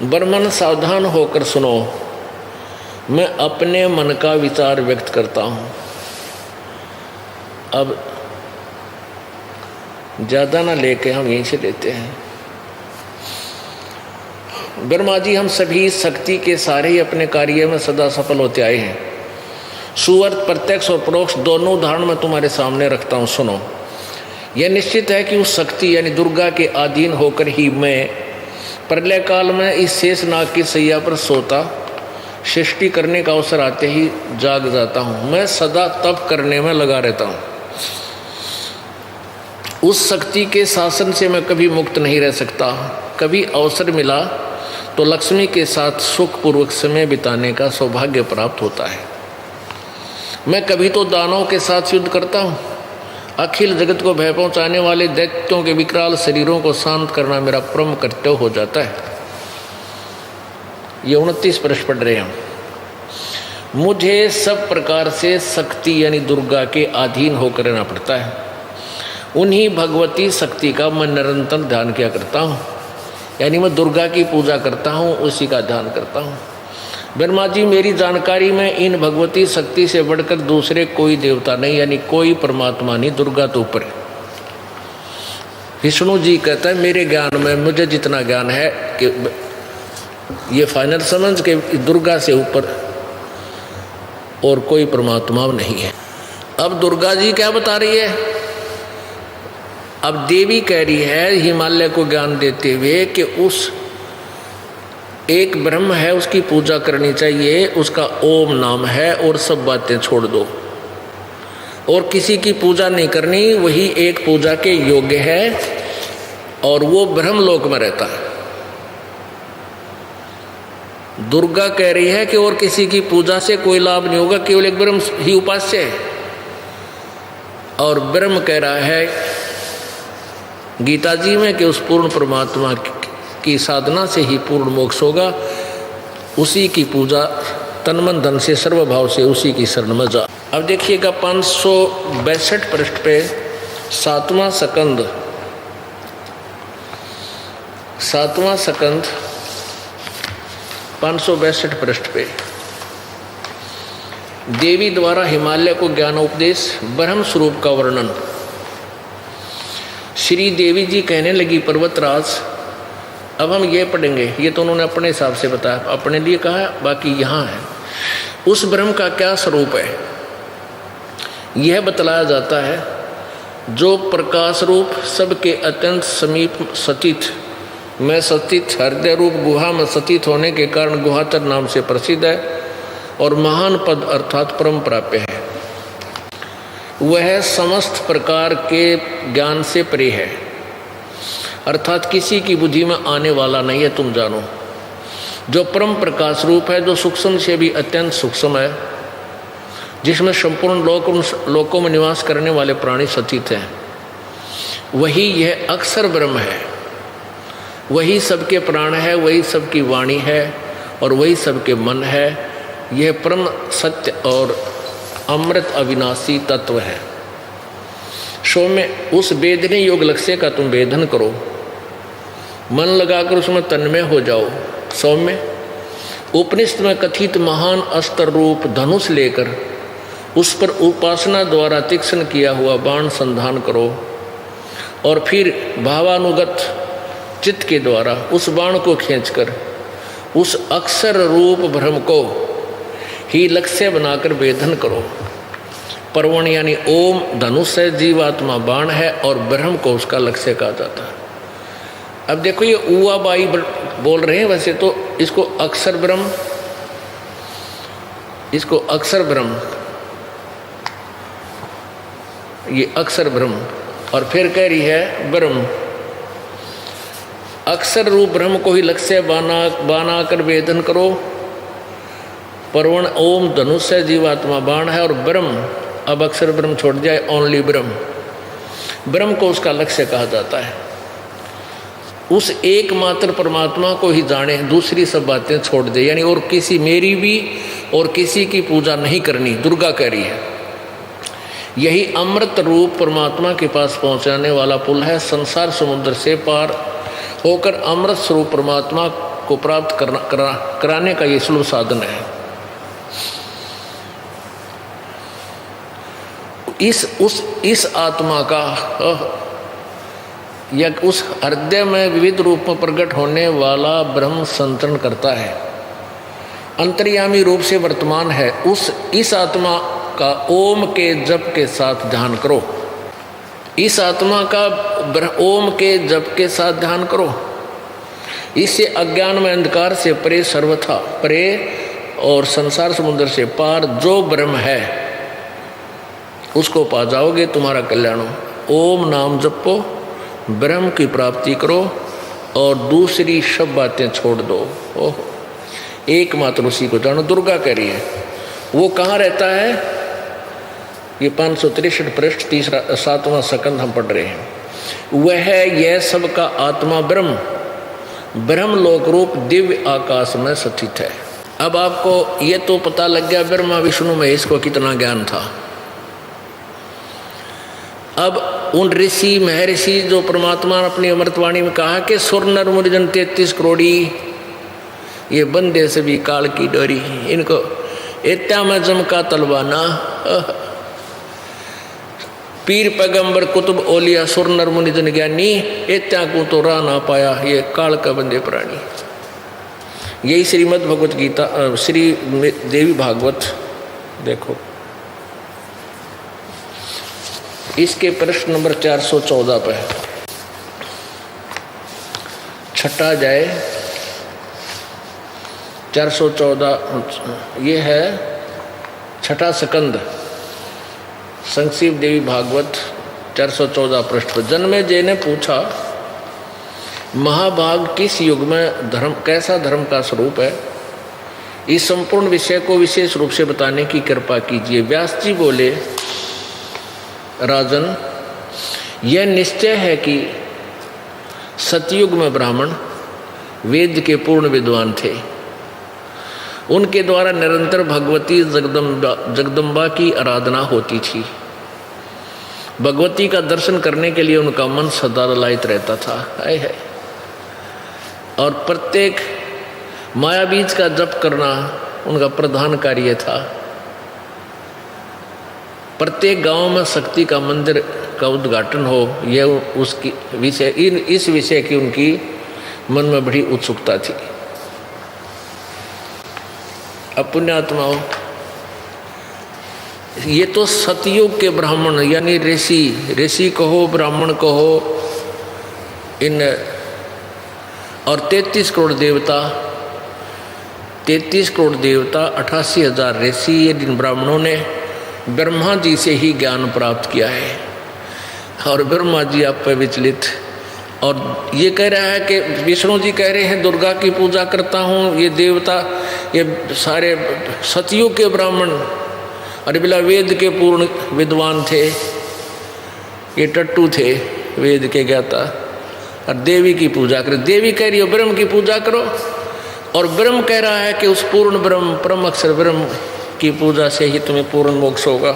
ब्रह्मन सावधान होकर सुनो, मैं अपने मन का विचार व्यक्त करता हूँ। अब ज़्यादा ना लेके हम यहीं से लेते हैं। ब्रह्मा जी, हम सभी शक्ति के सारे ही अपने कार्य में सदा सफल होते आए हैं। सुअर्थ प्रत्यक्ष और परोक्ष दोनों उदाहरण मैं तुम्हारे सामने रखता हूँ, सुनो। यह निश्चित है कि उस शक्ति यानी दुर्गा के अधीन होकर ही मैं प्रलय काल में इस शेषनाग की सैया पर सोता, सृष्टि करने का अवसर आते ही जाग जाता हूँ। मैं सदा तप करने में लगा रहता हूँ। उस शक्ति के शासन से मैं कभी मुक्त नहीं रह सकता। कभी अवसर मिला तो लक्ष्मी के साथ सुखपूर्वक समय बिताने का सौभाग्य प्राप्त होता है। मैं कभी तो दानवों के साथ युद्ध करता हूँ। अखिल जगत को भय पहुँचाने वाले दैत्यों के विकराल शरीरों को शांत करना मेरा परम कर्तव्य हो जाता है। ये 29 पृष्ठ पढ़ रहे हैं। मुझे सब प्रकार से शक्ति यानी दुर्गा के अधीन होकर रहना पड़ता है। उन्हीं भगवती शक्ति का मैं निरंतर ध्यान किया करता हूँ, यानी मैं दुर्गा की पूजा करता हूँ, उसी का ध्यान करता हूँ। ब्रह्मा जी, मेरी जानकारी में इन भगवती शक्ति से बढ़कर दूसरे कोई देवता नहीं, यानी कोई परमात्मा नहीं, दुर्गा तो ऊपर है। विष्णु जी कहता है, मेरे ज्ञान में मुझे जितना ज्ञान है कि ये फाइनल समझ के दुर्गा से ऊपर और कोई परमात्मा नहीं है। अब दुर्गा जी क्या बता रही है? अब देवी कह रही है हिमालय को ज्ञान देते हुए कि उस एक ब्रह्म है, उसकी पूजा करनी चाहिए, उसका ओम नाम है, और सब बातें छोड़ दो और किसी की पूजा नहीं करनी, वही एक पूजा के योग्य है और वो ब्रह्मलोक में रहता है। दुर्गा कह रही है कि और किसी की पूजा से कोई लाभ नहीं होगा, केवल एक ब्रह्म ही उपास्य है। और ब्रह्म कह रहा है गीता जी में कि उस पूर्ण परमात्मा की साधना से ही पूर्ण मोक्ष होगा, उसी की पूजा तन मन धन से सर्वभाव से उसी की शरण में जा। अब देखिएगा 562 पृष्ठ पे 7वां स्कंद 562 पृष्ठ पे देवी द्वारा हिमालय को ज्ञानोपदेश ब्रह्म स्वरूप का वर्णन। श्री देवी जी कहने लगी, पर्वतराज, अब हम ये पढ़ेंगे, ये तो उन्होंने अपने हिसाब से बताया, अपने लिए कहा, बाकी यहाँ है। उस ब्रह्म का क्या स्वरूप है यह बतलाया जाता है, जो प्रकाश रूप सबके अत्यंत समीप सतीत में सतीत हृदय रूप गुहा में सतीत होने के कारण गुहातर नाम से प्रसिद्ध है और महान पद अर्थात परम प्राप्य है। वह समस्त प्रकार के ज्ञान से परे है, अर्थात किसी की बुद्धि में आने वाला नहीं है, तुम जानो। जो परम प्रकाश रूप है, जो सूक्ष्म से भी अत्यंत सूक्ष्म है, जिसमें संपूर्ण लोकों में निवास करने वाले प्राणी सतीत हैं, वही यह अक्षर ब्रह्म है। वही सबके प्राण है, वही सबकी वाणी है और वही सबके मन है। यह परम सत्य और अमृत अविनाशी तत्व है। सौम्य, उस वेदने योग लक्ष्य का तुम वेदन करो, मन लगाकर उसमें तन्मय हो जाओ। सौम्य, उपनिषद में कथित महान अस्त्र रूप धनुष लेकर उस पर उपासना द्वारा तीक्ष्ण किया हुआ बाण संधान करो और फिर भावानुगत चित्त के द्वारा उस बाण को खींचकर उस अक्षर रूप ब्रह्म को ही लक्ष्य बनाकर वेधन करो। परवण यानी ओम धनुष है, जीवात्मा बाण है और ब्रह्म को उसका लक्ष्य कहा जाता है। अब देखो ये उआ बाई बोल रहे हैं, वैसे तो इसको अक्षर ब्रह्म, इसको अक्षर ब्रह्म, ये अक्षर ब्रह्म, और फिर कह रही है ब्रह्म, अक्षर रूप ब्रह्म को ही लक्ष्य बना कर वेदन करो। परवण ओम धनुष है, जीवात्मा बाण है और ब्रह्म, अब अक्षर ब्रह्म छोड़ जाए, ओनली ब्रह्म, ब्रह्म को उसका लक्ष्य कहा जाता है। उस एकमात्र परमात्मा को ही जाने, दूसरी सब बातें छोड़ दे, यानी और किसी, मेरी भी और किसी की पूजा नहीं करनी, दुर्गा कह रही है। यही अमृत रूप परमात्मा के पास पहुंचाने वाला पुल है। संसार समुद्र से पार होकर अमृत स्वरूप परमात्मा को प्राप्त कराने का ये सुलभ साधन है। इस आत्मा का या उस हृदय में विविध रूप में प्रकट होने वाला ब्रह्म संतरण करता है, अंतर्यामी रूप से वर्तमान है। इस आत्मा का ओम के जप के साथ ध्यान करो। इस आत्मा का ओम के जप के साथ ध्यान करो। इससे अज्ञान में अंधकार से परे, सर्वथा परे और संसार समुद्र से पार जो ब्रह्म है उसको पा जाओगे, तुम्हारा कल्याण हो। ओम नाम जपो, ब्रह्म की प्राप्ति करो और दूसरी सब बातें छोड़ दो। ओह, एकमात्र उसी को जानो। दुर्गा कह रही है, वो कहाँ रहता है? ये 563 पृष्ठ 7वां सकंद हम पढ़ रहे हैं। वह है यह सबका आत्मा ब्रह्म, ब्रह्मलोक रूप दिव्य आकाश में स्थित है। अब आपको ये तो पता लग गया ब्रह्मा विष्णु महेश को कितना ज्ञान था। अब उन ऋषि महर्षि जो परमात्मा ने अपनी अमृतवाणी में कहा कि सुर नर मुनिजन 33 करोड़ी ये बंदे से भी काल की डोरी, इनको इत्या में जमका तलवाना, पीर पैगंबर कुतुब ओलिया सुर नर मुनिजन ज्ञानी, इत्या को तो रह ना पाया ये काल का बंदे प्राणी। यही श्रीमद् भगवत गीता, श्री देवी भागवत देखो, इसके प्रश्न नंबर 414 पे छठा जाए 414, ये है छठा स्कंद संक्षिप देवी भागवत 414 पृष्ठ पर। जन्मेजय ने पूछा, महाभाग किस युग में धर्म, कैसा धर्म का स्वरूप है? इस संपूर्ण विषय को विशेष रूप से बताने की कृपा कीजिए। व्यास जी बोले, राजन, यह निश्चय है कि सतयुग में ब्राह्मण वेद के पूर्ण विद्वान थे। उनके द्वारा निरंतर भगवती जगदम्बा की आराधना होती थी। भगवती का दर्शन करने के लिए उनका मन सदा ललायित रहता था। है और प्रत्येक माया बीज का जप करना उनका प्रधान कार्य था। प्रत्येक गांव में शक्ति का मंदिर का उद्घाटन हो, यह उसकी विषय, इस विषय की उनकी मन में बड़ी उत्सुकता थी। अब पुण्यात्माओं, ये तो सतयुग के ब्राह्मण यानी ऋषि कहो, ब्राह्मण कहो, इन और 33 करोड़ देवता, 33 करोड़ देवता, 88,000 ऋषि, ये जिन ब्राह्मणों ने ब्रह्मा जी से ही ज्ञान प्राप्त किया है। और ब्रह्मा जी आप पे विचलित, और ये कह रहा है कि विष्णु जी कह रहे हैं दुर्गा की पूजा करता हूँ, ये देवता, ये सारे सतयुग के ब्राह्मण और बिला वेद के पूर्ण विद्वान थे, ये टट्टू थे वेद के ज्ञाता, और देवी की पूजा करो। देवी कह रही हो ब्रह्म की पूजा करो, और ब्रह्म कह रहा है कि उस पूर्ण ब्रह्म, परम अक्षर ब्रह्म की पूजा से ही तुम्हें पूर्ण मोक्ष होगा।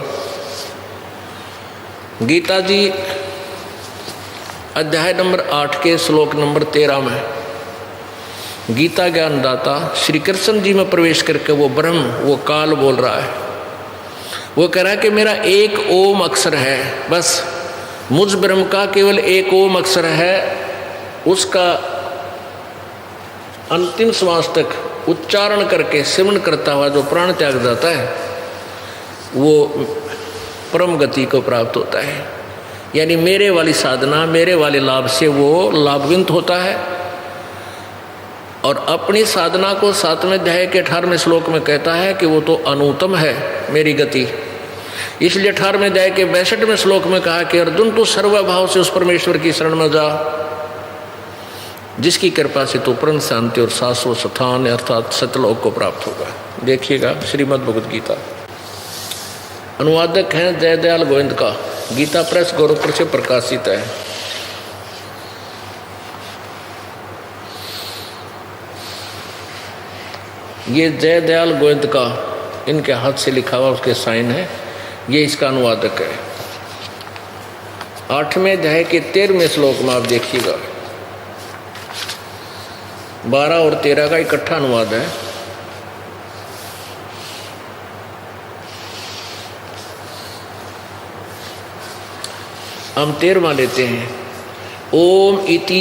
गीता जी अध्याय नंबर 8 के श्लोक नंबर 13 में गीता ज्ञानदाता श्री कृष्ण जी में प्रवेश करके वो ब्रह्म, वो काल बोल रहा है, वो कह रहा है कि मेरा एक ओम अक्षर है, बस मुझ ब्रह्म का केवल एक ओम अक्षर है, उसका अंतिम श्वास तक उच्चारण करके सिमरण करता हुआ जो प्राण त्याग जाता है वो परम गति को प्राप्त होता है। यानी मेरे वाली साधना, मेरे वाले लाभ से वो लाभविंत होता है। और अपनी साधना को 7वें अध्याय के 18वें श्लोक में कहता है कि वो तो अनूतम है मेरी गति। इसलिए 18वें अध्याय के 62वें श्लोक में कहा कि अर्जुन तू सर्वभाव से उस परमेश्वर की शरण में जा जिसकी कृपा से तो परम शांति और शाश्वत स्थान अर्थात सतलोक को प्राप्त होगा। देखिएगा श्रीमद् भगवद गीता। अनुवादक हैं जयदयाल गोविंद का, गीता प्रेस गोरखपुर से प्रकाशित है। ये जयदयाल गोविंद का इनके हाथ से लिखा हुआ उसके साइन है, ये इसका अनुवादक है। 8वें अध्याय के 13वें श्लोक में आप देखिएगा, 12 और 13 का इकट्ठा अनुवाद है। हम 13वां लेते हैं। ओम इति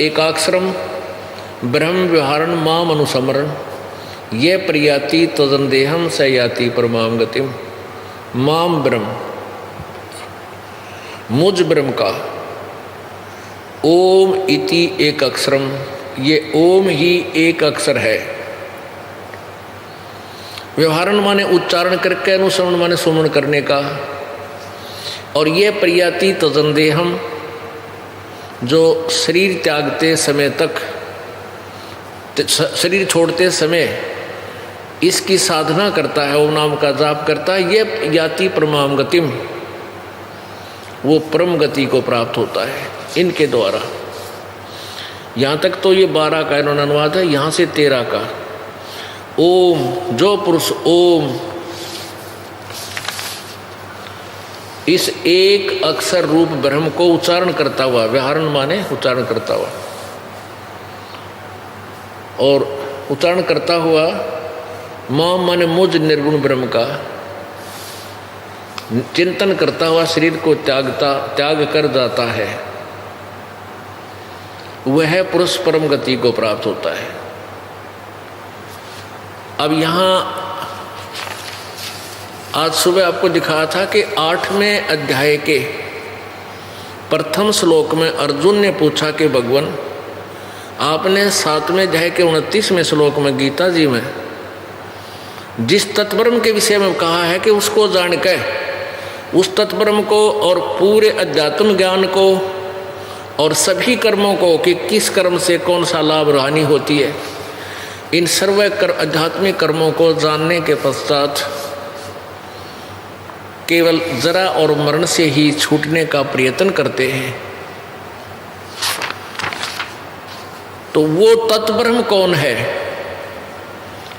एकाक्षरम ब्रह्म व्यवहारण माम अनुसमरण ये प्रयाति तदंदेहम स याति परमाम गतिम। माम ब्रह्म, मुझ ब्रह्म का ओम इति एक अक्षरम, ये ओम ही एक अक्षर है। व्यवहारण माने उच्चारण करके, अनुसरण माने सुमरण करने का। और ये प्रयाति तदंदेहम, जो शरीर त्यागते समय तक, शरीर छोड़ते समय इसकी साधना करता है, ओम नाम का जाप करता है, ये याति परमाम गतिम, वो परम गति को प्राप्त होता है इनके द्वारा। यहाँ तक तो ये 12 का इन्होंने अनुवाद है, यहाँ से 13 का। ओम, जो पुरुष ओम इस एक अक्षर रूप ब्रह्म को उच्चारण करता हुआ, व्याहरण माने उच्चारण करता हुआ, और उच्चारण करता हुआ मां माने मुझ निर्गुण ब्रह्म का चिंतन करता हुआ शरीर को त्याग कर जाता है, वह पुरुष परम गति को प्राप्त होता है। अब यहाँ आज सुबह आपको दिखाया था कि 8वें अध्याय के प्रथम श्लोक में अर्जुन ने पूछा कि भगवान आपने 7वें अध्याय के 29वें श्लोक में गीता जी में जिस तत्ब्रह्म के विषय में कहा है कि उसको जान के उस तत्ब्रह्म को और पूरे अध्यात्म ज्ञान को और सभी कर्मों को कि किस कर्म से कौन सा लाभ हानि होती है, इन सर्व आध्यात्मिक कर्मों को जानने के पश्चात केवल जरा और मरण से ही छूटने का प्रयत्न करते हैं, तो वो तत्ब्रह्म कौन है,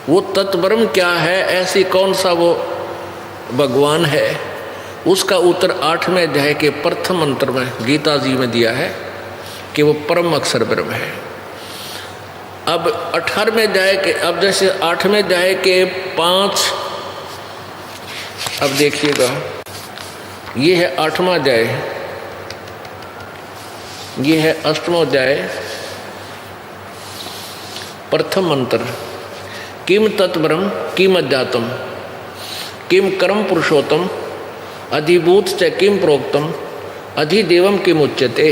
वो तत्ब्रह्म क्या है, ऐसी कौन सा वो भगवान है, उसका उत्तर 8वें अध्याय के प्रथम मंत्र में गीता जी में दिया है कि वो परम अक्षर ब्रह्म है। अब 18वें अध्याय के, अब जैसे 8वें अध्याय के 5, अब देखिएगा ये है 8वां अध्याय, ये है 8वां अध्याय, प्रथम मंत्र। किम तत्ब्रह्म किम अध्यात्म किम कर्म पुरुषोत्तम अधिभूत च किम प्रोक्तम अधिदेवम किम उच्यते।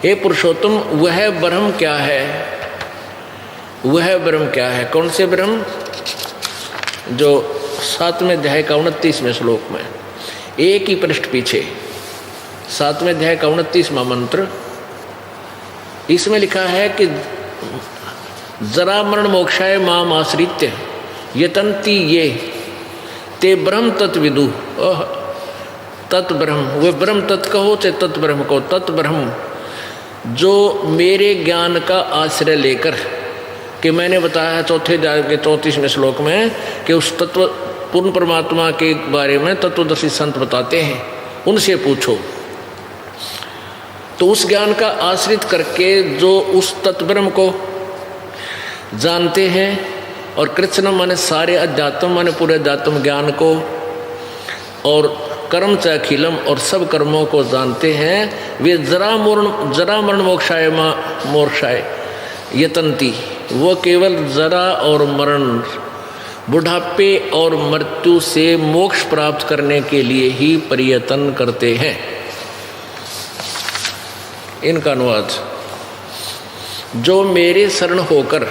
हे पुरुषोत्तम, वह ब्रह्म क्या है, वह ब्रह्म क्या है, कौन से ब्रह्म, जो 7वें अध्याय का 29वें श्लोक में एक ही पृष्ठ पीछे 7वें अध्याय का 29वां मंत्र, इसमें लिखा है कि जरा मरण मोक्षाय माम आश्रित्य यतन्ति ये ते ब्रह्म तत्विदु। तत्ब्रह्म, वह ब्रह्म तत्व कहो चाहे तत्ब्रह्म कहो, तत्ब्रह्म जो मेरे ज्ञान का आश्रय लेकर, कि मैंने बताया है 4थे अध्याय के 34वें श्लोक में कि उस तत्व पूर्ण परमात्मा के बारे में तत्वदर्शी संत बताते हैं, उनसे पूछो। तो उस ज्ञान का आश्रित करके जो उस तत्ब्रह्म को जानते हैं, और कृष्ण माने सारे अध्यात्म माने पूरे अध्यात्म ज्ञान को और कर्म च अखिलम, और सब कर्मों को जानते हैं। वे जरा मरण मोक्षाय मोक्षाय यतंती, वो केवल जरा और मरण, बुढ़ापे और मृत्यु से मोक्ष प्राप्त करने के लिए ही प्रयत्न करते हैं। इनका अनुवाद, जो मेरे शरण होकर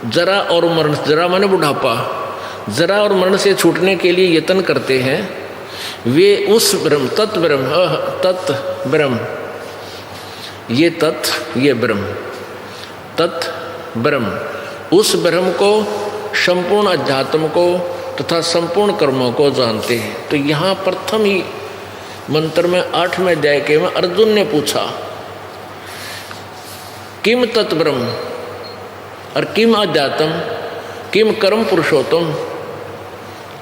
जरा और मरण, जरा माने बुढ़ापा, जरा और मरण से छूटने के लिए यत्न करते हैं, वे उस ब्रह्म, तत् ब्रह्म, तत् ब्रह्म, ये तत्, ये ब्रह्म, तत् ब्रह्म, उस ब्रह्म को, संपूर्ण अध्यात्म को तथा संपूर्ण कर्मों को जानते हैं। तो यहाँ प्रथम ही मंत्र में 8वें अध्याय के में अर्जुन ने पूछा, किम तत् ब्रह्म और किम अध्यात्म, किम कर्म पुरुषोत्तम,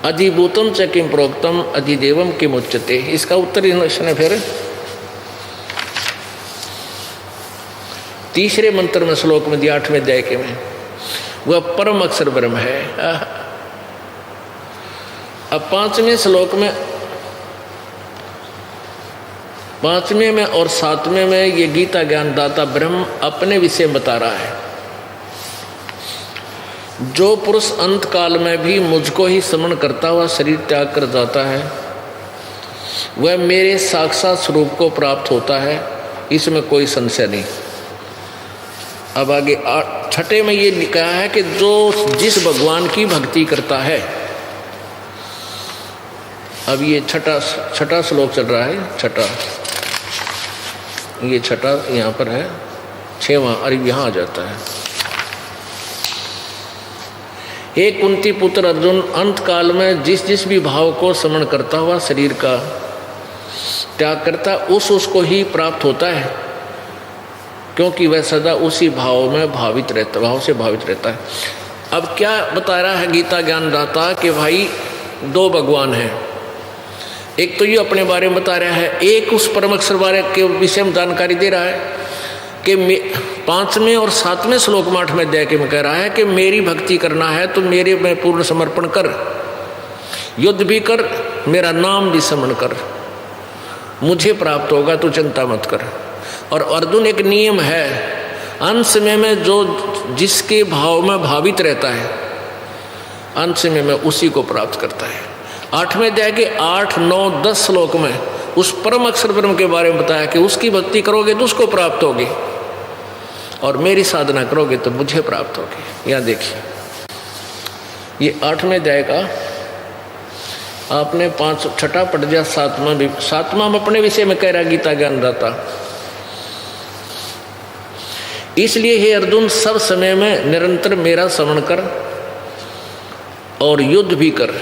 अधिभूतम च किम प्रोक्तम, अधिदेवम किम उच्यते। इसका उत्तर इसने फिर तीसरे मंत्र में श्लोक में दिया 8वें अध्याय के में, वह परम अक्षर ब्रह्म है। अब 5वें श्लोक में, 5वें में और 7वें में ये गीता ज्ञानदाता ब्रह्म अपने विषय बता रहा है। जो पुरुष अंत काल में भी मुझको ही स्मरण करता हुआ शरीर त्याग कर जाता है, वह मेरे साक्षात स्वरूप को प्राप्त होता है, इसमें कोई संशय नहीं। अब आगे 6 में ये लिखा है कि जो जिस भगवान की भक्ति करता है, अब ये छठा श्लोक चल रहा है, ये छठा यहाँ पर है, 6वां, अरे यहाँ आ जाता है। हे कुंती पुत्र अर्जुन, अंत काल में जिस जिस भी भाव को स्मरण करता हुआ शरीर का त्याग करता, उसको ही प्राप्त होता है, क्योंकि वह सदा उसी भाव में भावित रहता, भाव से भावित रहता है। अब क्या बता रहा है गीता ज्ञानदाता कि भाई 2 भगवान हैं। एक तो ये अपने बारे में बता रहा है, एक उस परम अक्षर बारे के विषय में जानकारी दे रहा है कि 5वें और 7वें श्लोक में 8वें अध्याय के में कह रहा है कि मेरी भक्ति करना है तो मेरे में पूर्ण समर्पण कर, युद्ध भी कर, मेरा नाम भी स्मरण कर, मुझे प्राप्त होगा, तो चिंता मत कर। और अर्जुन, एक नियम है, अंश में जो जिसके भाव में भावित रहता है, अंश में उसी को प्राप्त करता है। 8वें अध्याय के 8, 9, 10 श्लोक में उस परम अक्षर ब्रह्म के बारे में बताया कि उसकी भक्ति करोगे तो उसको प्राप्त होगी, और मेरी साधना करोगे तो मुझे प्राप्त होगी। यहाँ देखिए, ये 8वें अध्याय का आपने 6ठा पढ़ दिया, 7वां अपने विषय में कह रहा गीता ज्ञानदाता। इसलिए हे अर्जुन, सब समय में निरंतर मेरा स्मरण कर और युद्ध भी कर,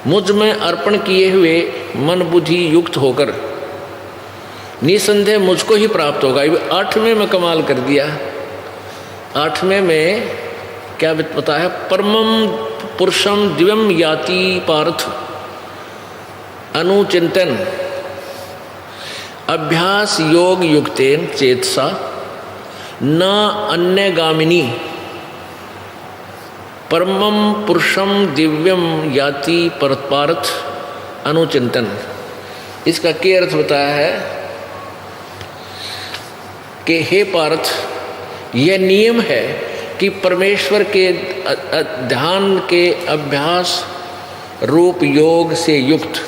मुझ में अर्पण किए हुए मन बुद्धि युक्त होकर निसंदेह मुझको ही प्राप्त होगा। 8वें में कमाल कर दिया। 8वें में क्या बता है, परमम पुरुषम दिव्यम याति पार्थ अनुचिंतन अभ्यास योग युक्तेन चेतसा न अन्य गामिनी परमम पुरुषम दिव्यम याति पार्थ अनुचिंतन। इसका क्या अर्थ बताया है कि हे पार्थ, यह नियम है कि परमेश्वर के ध्यान के अभ्यास रूप योग से युक्त,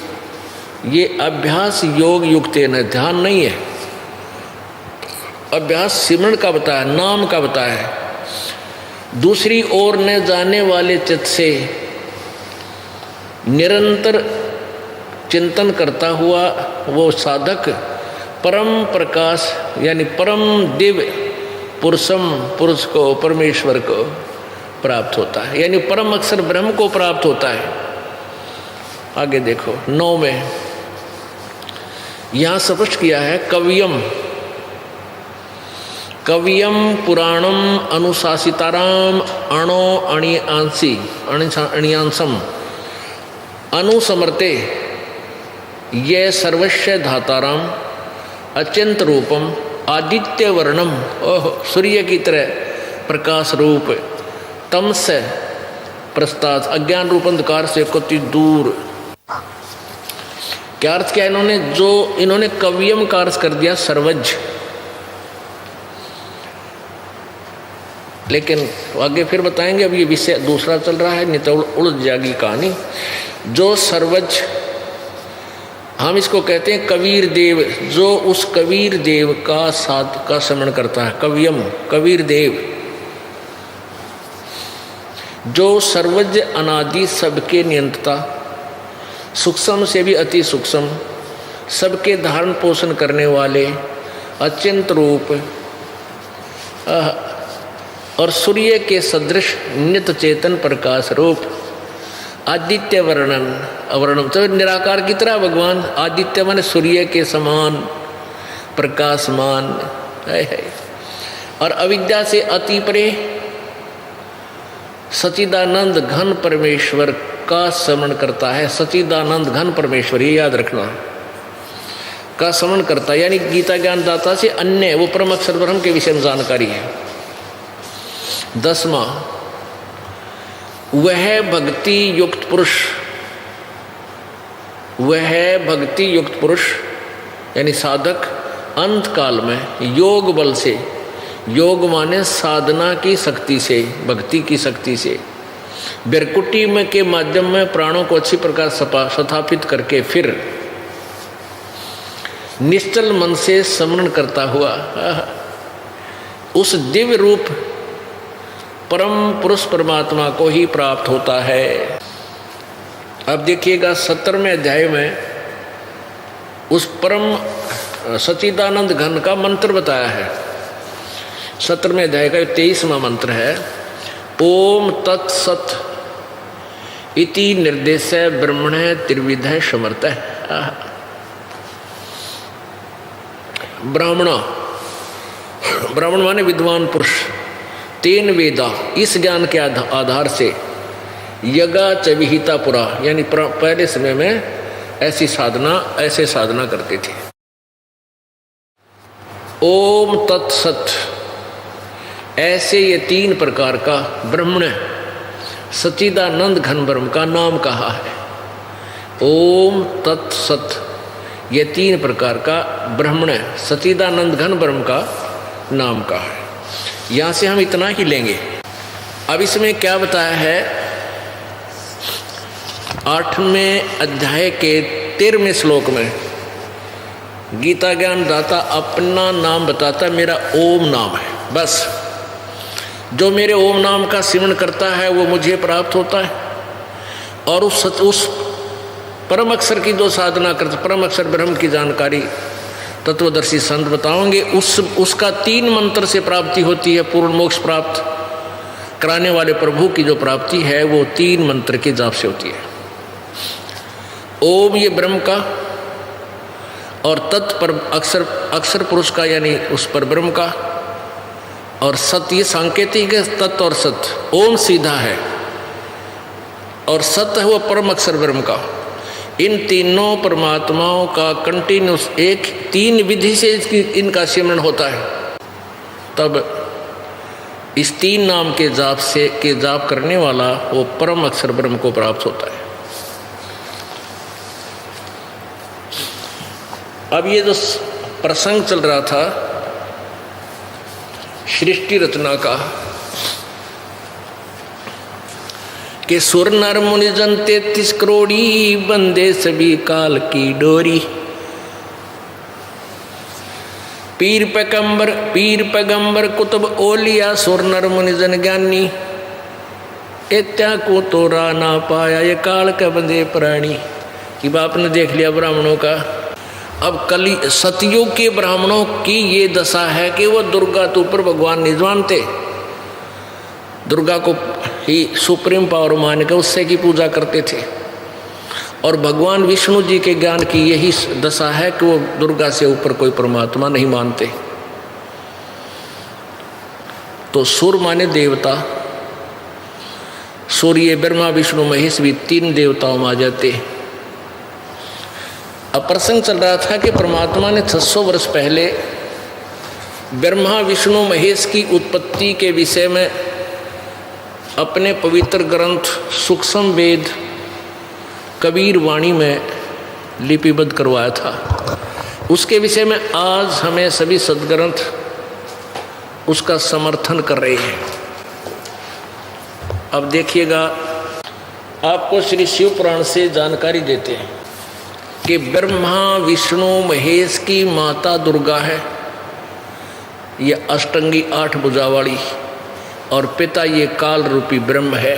ये अभ्यास योग युक्त है, न ध्यान नहीं है। अभ्यास सिमरण का बताया, नाम का बताया है। दूसरी ओर न जाने वाले चित्त से निरंतर चिंतन करता हुआ वो साधक परम प्रकाश यानी परम दिव्य पुरुष को, परमेश्वर को प्राप्त होता है, यानी परम अक्षर ब्रह्म को प्राप्त होता है। आगे देखो 9 में यहाँ स्पष्ट किया है, कवियम पुराणम अनुशासिताराम अणो अणियांसम अनुसमर्ते ये सर्वस्व धाताराम अत्यंत रूपम आदित्य वर्णम, ओह सूर्य की तरह प्रकाश रूप, तमस प्रस्ताद, अज्ञान रूप अंधकार से कति दूर। क्या अर्थ किया इन्होंने? जो इन्होंने कवियम का अर्थ कर दिया सर्वज्ञ, लेकिन आगे फिर बताएंगे, अब ये विषय दूसरा चल रहा है, नहीं तो उलझ जाएगी कहानी। जो सर्वज्ञ, हम इसको कहते हैं कबीर देव, जो उस कबीर देव का साथ का स्मरण करता है, कवियम कबीर देव, जो सर्वज्ञ अनादि सबके नियंत्रता, सूक्ष्म से भी अति सूक्ष्म, सबके धारण पोषण करने वाले, अचिंत रूप और सूर्य के सदृश नित्य चेतन प्रकाश रूप, आदित्य वर्णन अवर्णन, तो निराकार की तरह भगवान, आदित्य माने सूर्य के समान प्रकाशमान है, और अविद्या से अति परे सच्चिदानंद घन परमेश्वर का स्मरण करता है। सच्चिदानंद घन परमेश्वर, ये याद रखना, का स्मरण करता है, यानी गीता ज्ञान दाता से अन्य वो परम अक्षर ब्रह्म के विषय में जानकारी है। 10वां, वह भक्ति युक्त पुरुष, वह भक्ति युक्त पुरुष यानी साधक अंत काल में योग बल से, योग माने साधना की शक्ति से, भक्ति की शक्ति से, बिरकुटी में के माध्यम में प्राणों को अच्छी प्रकार स्थापित करके फिर निश्चल मन से स्मरण करता हुआ उस दिव्य रूप परम पुरुष परमात्मा को ही प्राप्त होता है। अब देखिएगा 17वें अध्याय में उस परम सच्चिदानंद घन का मंत्र बताया है। 17वें अध्याय का 23वां मंत्र है, ओम तत्सत इति निर्देश ब्रह्मणे त्रिविध समर्थ। ब्राह्मण माने विद्वान पुरुष, तेन वेदा, इस ज्ञान के आधार से यज्ञ च विहिता पुरा, यानी पहले समय में ऐसे साधना करते थे। ओम तत्सत, ऐसे ये 3 प्रकार का ब्रह्मण सच्चिदानंद घन ब्रह्म का नाम कहा है। ओम तत्सत, ये 3 प्रकार का ब्रह्मण सच्चिदानंद घन ब्रह्म का नाम कहा है। यहाँ से हम इतना ही लेंगे। अब इसमें क्या बताया है, 8वें अध्याय के 13वें श्लोक में गीता ज्ञान दाता अपना नाम बताता, मेरा ओम नाम है। बस जो मेरे ओम नाम का सिमरन करता है वो मुझे प्राप्त होता है, और उस परम अक्षर की जो साधना करता, परम अक्षर ब्रह्म की जानकारी तत्वदर्शी संत बताओगे, उसका 3 मंत्र से प्राप्ति होती है। पूर्ण मोक्ष प्राप्त कराने वाले प्रभु की जो प्राप्ति है वो 3 मंत्र के जाप से होती है। ओम ये ब्रह्म का, और तत् पर अक्षर पुरुष का यानी उस पर ब्रह्म का, और सत ये सांकेतिक है, तत् और सत। ओम सीधा है और सत है वो परम अक्षर ब्रह्म का। इन तीनों परमात्माओं का कंटिन्यूस 3 विधि से इनका सिमरन होता है, तब इस 3 नाम के जाप करने वाला वो परम अक्षर ब्रह्म को प्राप्त होता है। अब ये जो प्रसंग चल रहा था सृष्टि रचना का, कि सुर नर मुनि जन 33 करोड़ी बंदे सभी काल की डोरी, पीर पैगंबर कुतुब ओलिया सुर नर मुनि जन ज्ञानी, इत्या को तोरा ना पाया ये काल का बंदे प्राणी। कि बाप ने देख लिया ब्राह्मणों का। अब कली सतयुग के ब्राह्मणों की ये दशा है कि वो दुर्गा तो ऊपर भगवान नहीं जानते, दुर्गा को ही सुप्रीम पावर मान के उससे की पूजा करते थे, और भगवान विष्णु जी के ज्ञान की यही दशा है कि वो दुर्गा से ऊपर कोई परमात्मा नहीं मानते। तो सुर माने देवता, सूर्य ब्रह्मा विष्णु महेश भी 3 देवताओं में आ जाते। अब प्रसंग चल रहा था कि परमात्मा ने 600 वर्ष पहले ब्रह्मा विष्णु महेश की उत्पत्ति के विषय में अपने पवित्र ग्रंथ सूक्ष्म वेद कबीर वाणी में लिपिबद्ध करवाया था। उसके विषय में आज हमें सभी सद्ग्रंथ उसका समर्थन कर रहे हैं। अब देखिएगा, आपको श्री शिव पुराण से जानकारी देते हैं कि ब्रह्मा विष्णु महेश की माता दुर्गा है, ये अष्टंगी 8 भुजा वाली, और पिता ये काल रूपी ब्रह्म है।